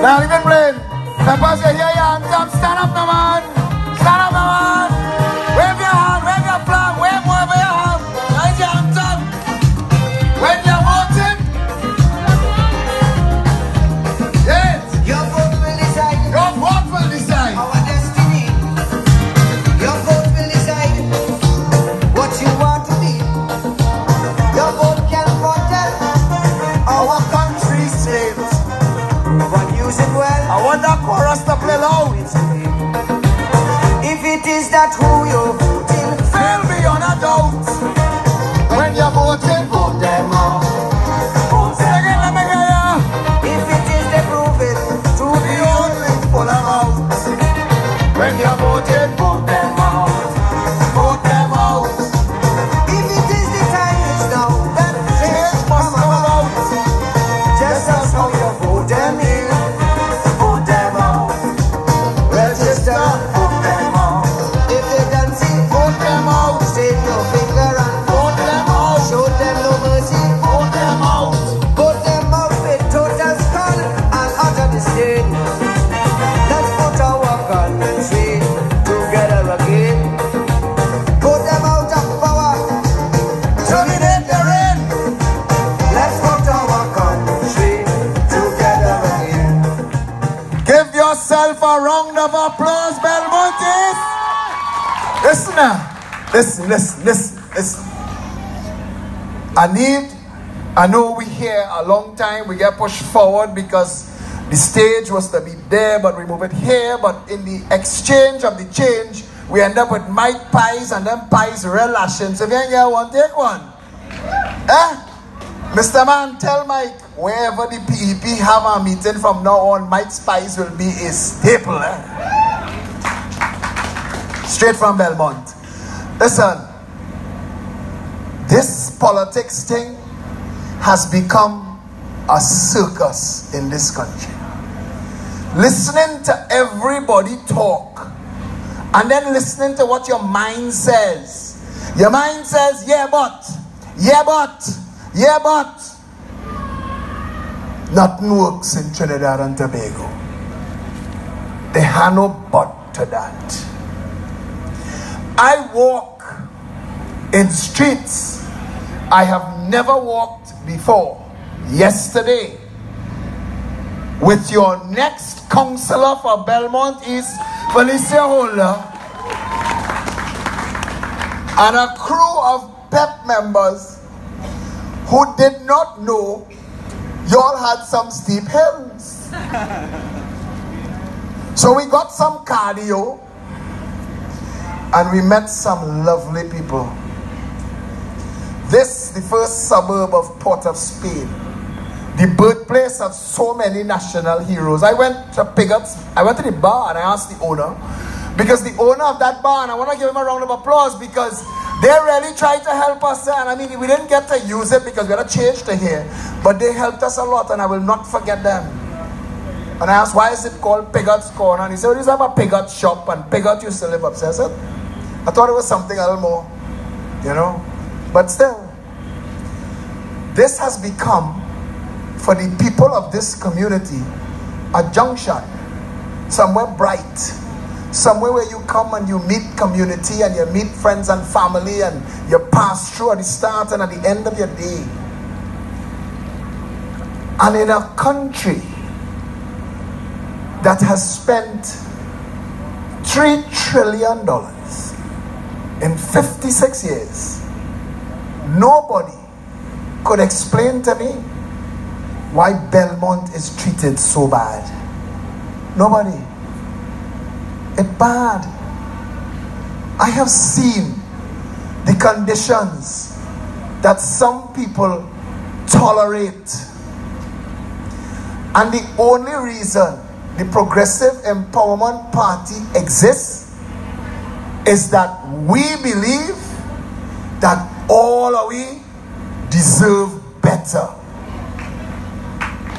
Now even brain. Peppers, you hear your anthem. Stand up, no man. Stand up, no man. Wave your hand, wave your flag, wave over your hand. Raise your anthem. When you're voting, yes. Your vote will decide. Your vote will decide our destiny. Your vote will decide what you want to be. Your vote can foretell our country's sails. Well, I want that chorus to play loud. If it is that who you're voting, fail beyond a doubt. When you're voting, vote them out. Sing it, let me hear ya. If it is they prove it to be only full of out. When you're voting, vote them out. Vote them out. If it is the time is now, then change must come about. Just as how you vote them in. Yourself a round of applause, Belmont. Listen now. Listen. I know we here a long time. We get pushed forward because the stage was to be there, but we move it here. But in the exchange of the change, we end up with Mike pies and then pies relashing. So if you ain't got one, take one. Mr. Man, tell Mike, wherever the PEP have a meeting from now on, Mike's pies will be a staple. Straight from Belmont. Listen, this politics thing has become a circus in this country. Listening to everybody talk and then listening to what your mind says. Your mind says, yeah, but. Nothing works in Trinidad and Tobago. They have no but to that. I walk in streets I have never walked before. Yesterday, with your next councillor for Belmont East, Felicia Holder, and a crew of PEP members who did not know y'all had some steep hills. So we got some cardio and we met some lovely people. This, the first suburb of Port of Spain, the birthplace birthplace of so many national heroes. I went to Pigot's, I went to the bar and I asked the owner, because the owner of that bar, and I want to give him a round of applause because they really tried to help us. And I mean, we didn't get to use it because we had to change to here, but they helped us a lot and I will not forget them. And I asked, why is it called Pigot's Corner? And he said, we used to have a Pigot shop and Pigot used to live upstairs. I thought it was something a little more, you know, but still. This has become, for the people of this community, a junction, somewhere bright, somewhere where you come and you meet community and you meet friends and family and you pass through at the start and at the end of your day. And in a country that has spent $3 trillion in 56 years, nobody could explain to me why Belmont is treated so bad. Nobody. It's bad. I have seen the conditions that some people tolerate. And the only reason the Progressive Empowerment Party exists is that we believe that all of we deserve better.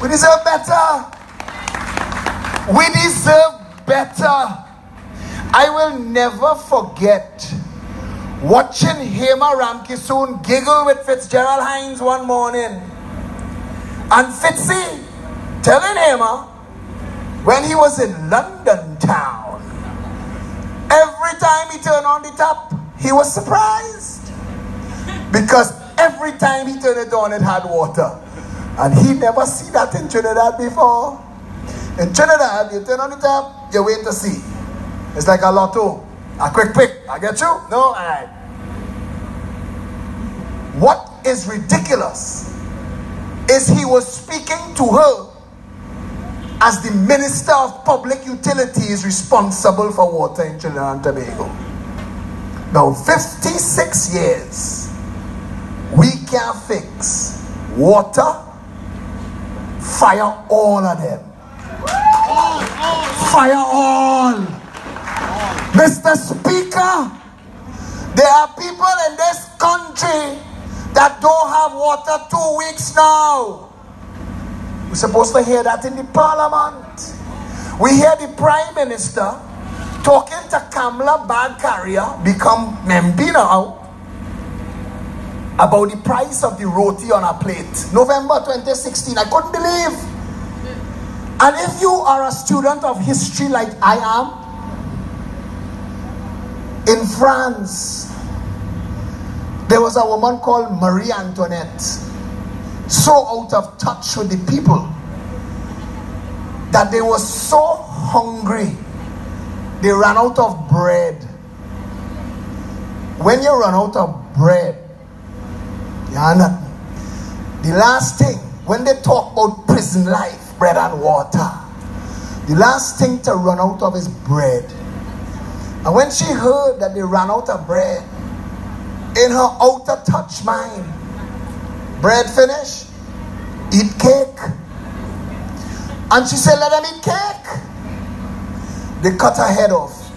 We deserve better. We deserve better. I will never forget watching Hema Ramkisoon giggle with Fitzgerald Hines one morning. And Fitzy telling Hema when he was in London town, every time he turned on the tap, he was surprised. Because every time he turned it on, it had water. And he never seen that in Trinidad before. In Trinidad, you turn on the tap, you wait to see. It's like a lotto. A quick pick. I get you? No? Alright. What is ridiculous is he was speaking to her as the Minister of Public Utilities responsible for water in Trinidad and Tobago. Now, 56 years, we can fix water, fire all of them. Fire all. Mr. Speaker, there are people in this country that don't have water 2 weeks now. We're supposed to hear that in the parliament. We hear the Prime Minister talking to Kamala bag carrier, become MP now, about the price of the roti on a plate. November 2016, I couldn't believe. And if you are a student of history like I am, in France, there was a woman called Marie Antoinette, so out of touch with the people that they were so hungry, they ran out of bread. When you run out of bread, you're nothing. The last thing, when they talk about prison life, bread and water, the last thing to run out of is bread. And when she heard that they ran out of bread, in her outer touch mind, bread finish, eat cake. And she said, let them eat cake. They cut her head off.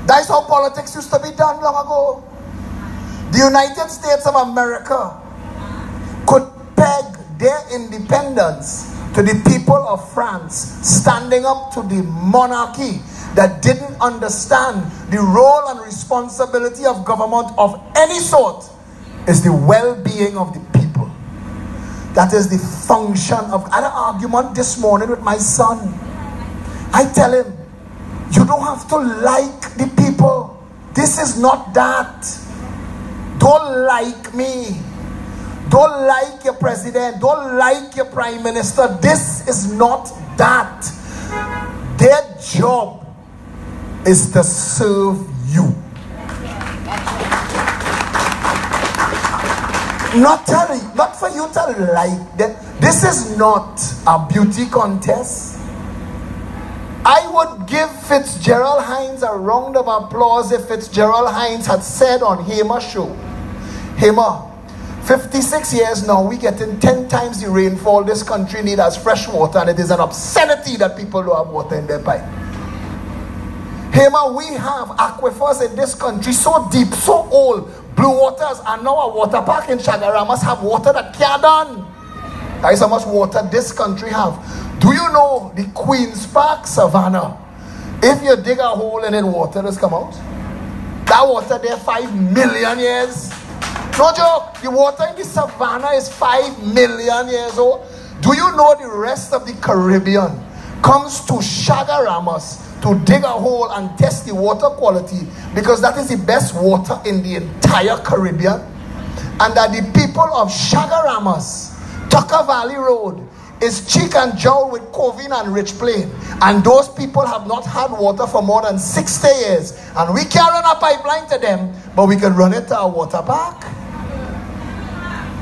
That's how politics used to be done long ago. The United States of America could peg their independence to the people of France standing up to the monarchy that didn't understand the role and responsibility of government of any sort is the well-being of the people. That is the function of... I had an argument this morning with my son. I tell him, you don't have to like the people. This is not that. Don't like me. Don't like your president. Don't like your prime minister. This is not that. Their job is to serve you. Not for you to like them. This is not a beauty contest. I would give Fitzgerald Hines a round of applause if Fitzgerald Hines had said on Hema show, Hema, 56 years now, we getting 10 times the rainfall this country needs as fresh water, and it is an obscenity that people don't have water in their pipe. Hey man, we have aquifers in this country so deep, so old, blue waters, and now a water park in Shagara must have water that can't done. That is how much water this country have. Do you know the Queen's Park Savannah? If you dig a hole in it, water has come out. That water there 5 million years. No joke, the water in the savannah is 5 million years old. Do you know the rest of the Caribbean comes to Shagaramas to dig a hole and test the water quality, because that is the best water in the entire Caribbean? And that the people of Shagaramas, Tucker Valley Road, is cheek and jowl with Covin and Rich Plain, and those people have not had water for more than 60 years, and we can't run a pipeline to them, but we can run it to a water park.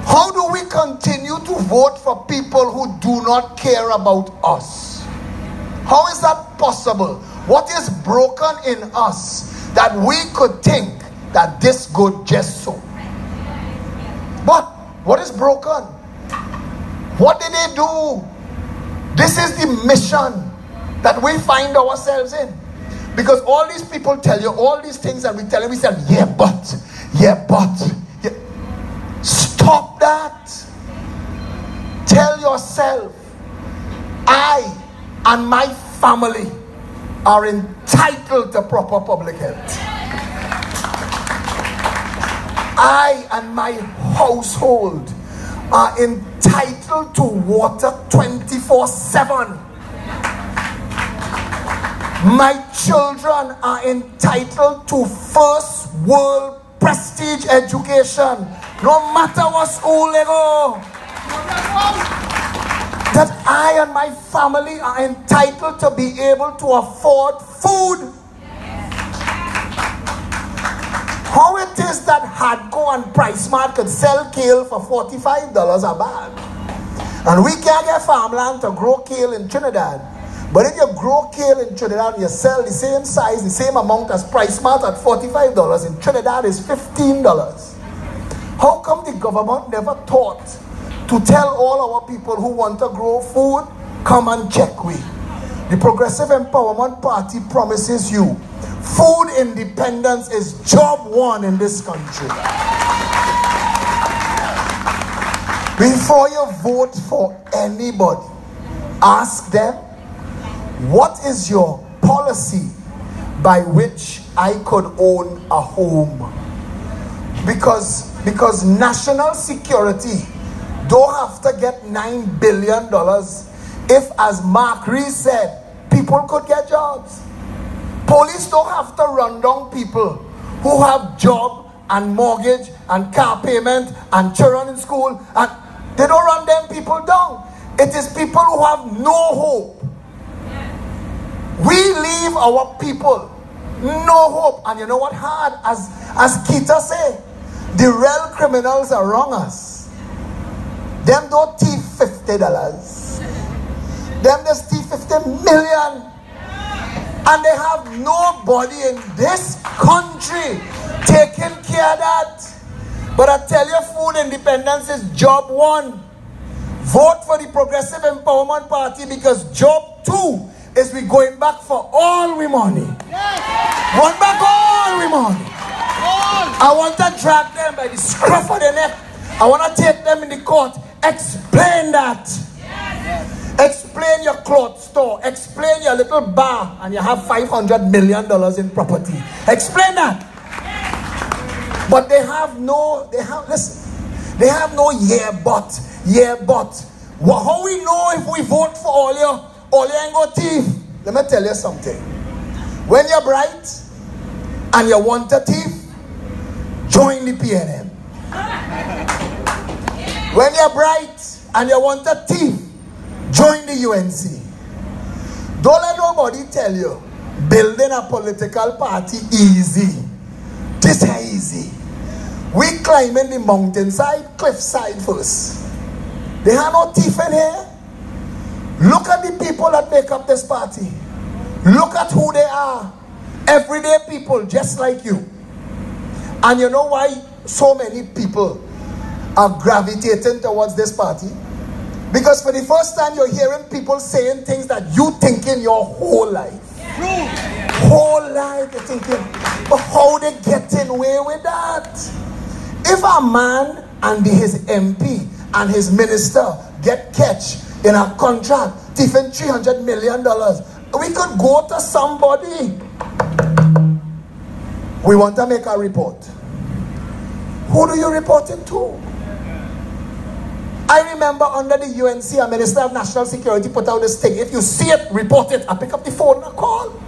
How do we continue to vote for people who do not care about us? How is that possible? What is broken in us that we could think that this good just so? But what is broken? What did they do? This is the mission that we find ourselves in. Because all these people tell you all these things, and we tell them, we say, yeah, but. Stop that. Tell yourself, I and my family are entitled to proper public health. I and my household are entitled to water 24/7. My children are entitled to first world prestige education, no matter what school they go. That I and my family are entitled to be able to afford food. How it is that Hadco and PriceMart could sell kale for $45 a bag, and we can't get farmland to grow kale in Trinidad? But if you grow kale in Trinidad and you sell the same size, the same amount as PriceMart at $45, in Trinidad is $15. How come the government never thought to tell all our people who want to grow food, come and check we? The Progressive Empowerment Party promises you food independence is job one in this country. Before you vote for anybody, ask them, what is your policy by which I could own a home? Because national security don't have to get $9 billion if, as Mark Rees said, people could get jobs. Police don't have to run down people who have job and mortgage and car payment and children in school, and they don't run them people down. It is people who have no hope. We leave our people no hope. And you know what hard? As Kita say, the real criminals are wrong us. Them don't thief $50. Them just thief 50 million. And they have nobody in this country taking care of that. But I tell you, food independence is job one. Vote for the Progressive Empowerment Party, because job two is we going back for all we money. Want back all we money. I want to drag them by the scruff of the neck. I want to take them in the court. Explain that. Explain your cloth store. Explain your little bar and you have $500 million in property. Explain that. But they have no yeah but. Well, how we know if we vote for all you ain't go thief? Let me tell you something. When you're bright and you want a thief, join the PNM. When you're bright and you want a thief, join the UNC. Don't let nobody tell you building a political party easy. This is easy. We climbing the mountainside, cliffside first. They have no thief in here. Look at the people that make up this party. Look at who they are. Everyday people just like you. And you know why so many people are gravitating towards this party. Because for the first time you're hearing people saying things that you thinking your whole life. Whole life you're thinking, but how they getting away with that? If a man and his MP and his minister get catch in a contract thieving $300 million, we could go to somebody. We want to make a report. Who do you report it to? I remember under the UNC, a Minister of National Security put out this thing. If you see it, report it. I pick up the phone and I call.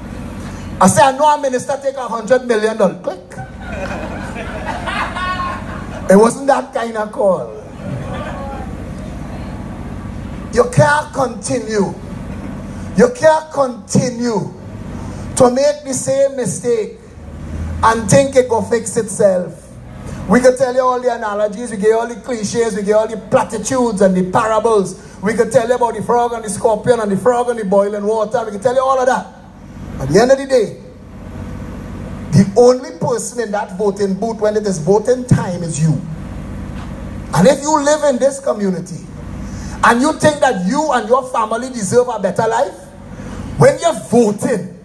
I say, I know a minister take $100 million. Click. It wasn't that kind of call. You can't continue. You can't continue to make the same mistake and think it will fix itself. We could tell you all the analogies, we get all the cliches, we get all the platitudes and the parables. We could tell you about the frog and the scorpion and the frog and the boiling water. We could tell you all of that. At the end of the day, the only person in that voting booth when it is voting time is you. And if you live in this community and you think that you and your family deserve a better life, when you're voting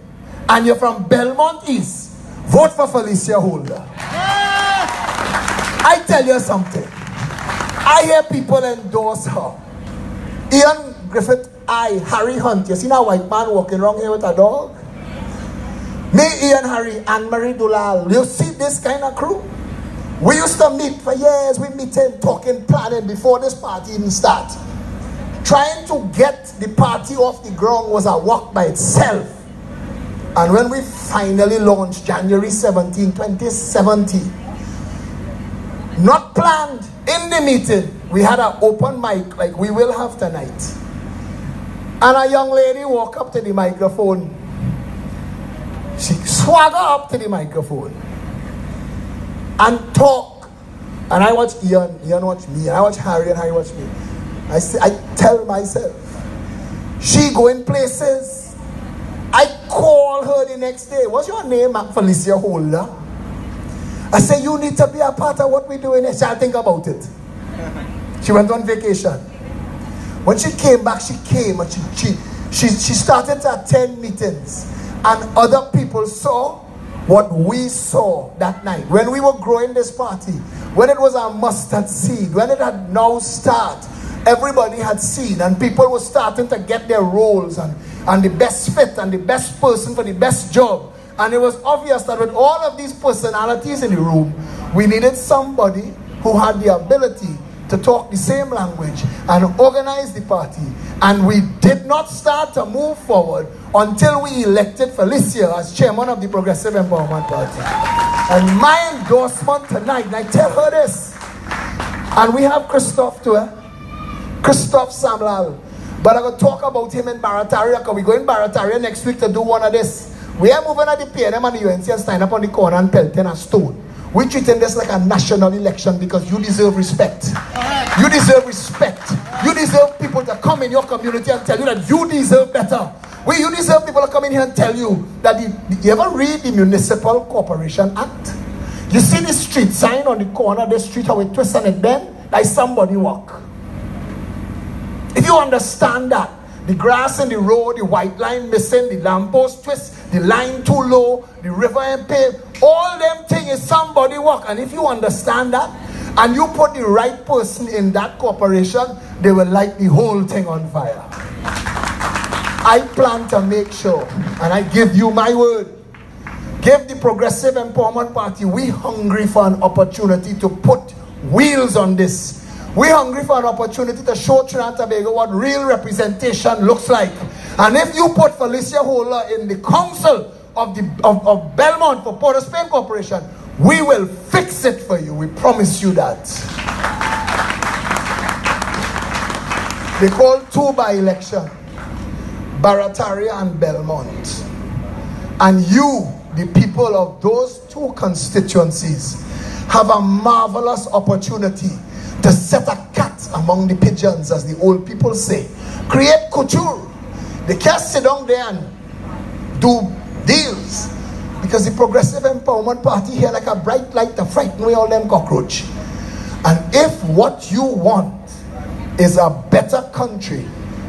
and you're from Belmont East, vote for Felicia Holder. I tell you something. I hear people endorse her. Ian Griffith, Harry Hunt. You seen a white man walking around here with a dog? Me, Ian Harry, Anne-Marie Dulal. You see this kind of crew? We used to meet for years. We meeting, talking, planning before this party even start. Trying to get the party off the ground was a work by itself. And when we finally launched January 17, 2017, not planned, in the meeting, we had an open mic like we will have tonight. And a young lady walked up to the microphone. She swagger up to the microphone and talk. And I watch Ian watch me, and I watch Harry, and Harry watch me. I tell myself, she going places. I call her the next day. What's your name, Felicia Holder? I say, you need to be a part of what we're doing. She'll think about it. She went on vacation. When she came back, she came and she started to attend meetings. And other people saw what we saw that night. When we were growing this party, when it was a mustard seed, when it had now started, everybody had seen and people were starting to get their roles and the best fit and the best person for the best job. And it was obvious that with all of these personalities in the room, we needed somebody who had the ability to talk the same language and organize the party. And we did not start to move forward until we elected Felicia as chairman of the Progressive Empowerment Party. And my endorsement tonight, and I tell her this, and we have Christophe too, Christophe Samlal. But I'm going to talk about him in Barataria, because we go in Barataria next week to do one of this. We are moving at the PNM and the UNC and stand up on the corner and pelting a stone. We're treating this like a national election because you deserve respect. You deserve respect. You deserve people to come in your community and tell you that you deserve better. You deserve people to come in here and tell you that you ever read the Municipal Corporation Act? You see the street sign on the corner of the street, how it twists and it bends? Like somebody walk. If you understand that, the grass in the road, the white line missing, the lamppost twist, the line too low, the river and pave, all them things is somebody walk. And if you understand that, and you put the right person in that corporation, they will light the whole thing on fire. I plan to make sure, and I give you my word, give the Progressive Empowerment Party, we hungry for an opportunity to put wheels on this. We're hungry for an opportunity to show Trinidad and Tobago what real representation looks like. And if you put Felicia Holder in the council of Belmont for Port of Spain Corporation, we will fix it for you. We promise you that. They call two by-election, Barataria and Belmont. And you, the people of those two constituencies, have a marvelous opportunity to set a cat among the pigeons, as the old people say. Create couture. They can't sit down there and do deals, because the Progressive Empowerment Party here like a bright light to frighten away all them cockroach. And if what you want is a better country,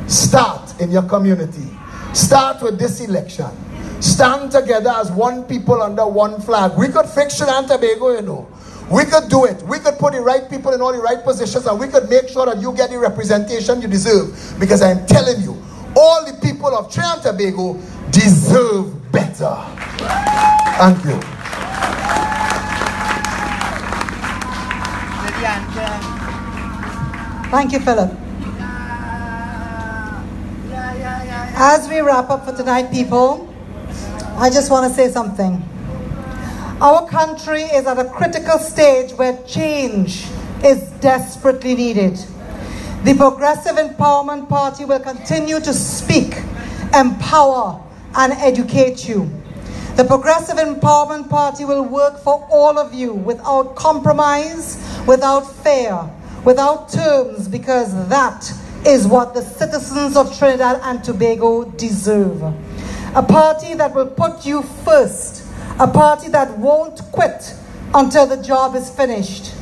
start in your community. Start with this election. Stand together as one people under one flag. We could fix Trinidad and Tobago, you know. We could do it. We could put the right people in all the right positions, and we could make sure that you get the representation you deserve. Because I'm telling you, all the people of Trinidad and Tobago deserve better. Thank you. Thank you, Philip. As we wrap up for tonight, people, I just want to say something. Our country is at a critical stage where change is desperately needed. The Progressive Empowerment Party will continue to speak, empower, and educate you. The Progressive Empowerment Party will work for all of you without compromise, without fear, without terms, because that is what the citizens of Trinidad and Tobago deserve. A party that will put you first. A party that won't quit until the job is finished.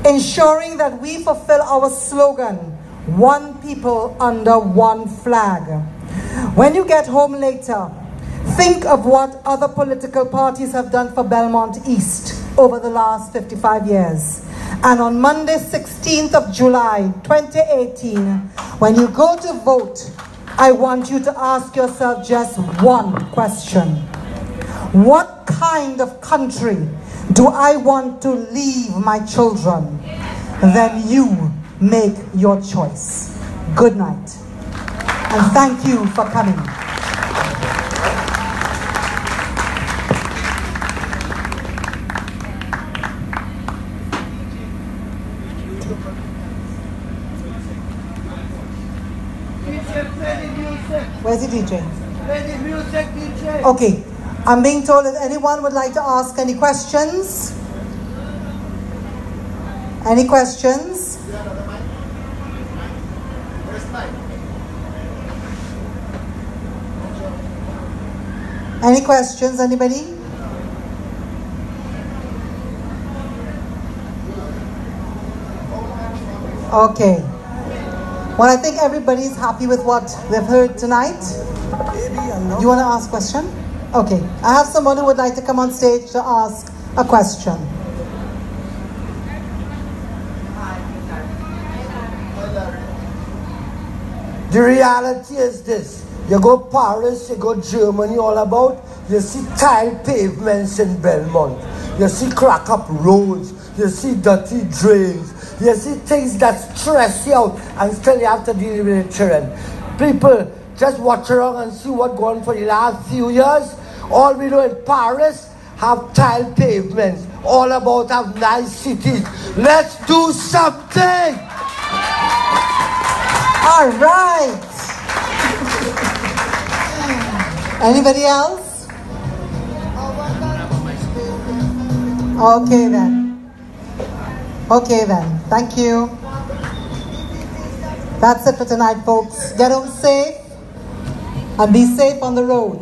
Ensuring that we fulfill our slogan, one people under one flag. When you get home later, think of what other political parties have done for Belmont East over the last 55 years. And on Monday, 16th of July, 2018, when you go to vote, I want you to ask yourself just one question. What kind of country do I want to leave my children? Then you make your choice. Good night. And thank you for coming. Where's the DJ? Play the music, DJ. Okay. I'm being told if anyone would like to ask any questions. Any questions? Any questions, anybody? Okay. Well, I think everybody's happy with what they've heard tonight. You want to ask a question? Okay. I have someone who would like to come on stage to ask a question. The reality is this. You go Paris, you go Germany, all about, you see tile pavements in Belmont. You see crack up roads. You see dirty drains. You see things that stress you out and still you have to deal with the children. People, just watch around and see what's going on for the last few years. All we do in Paris have tile pavements. All about have nice cities. Let's do something! All right. Anybody else? Okay then. Okay then. Thank you. That's it for tonight, folks. Get home safe and be safe on the road.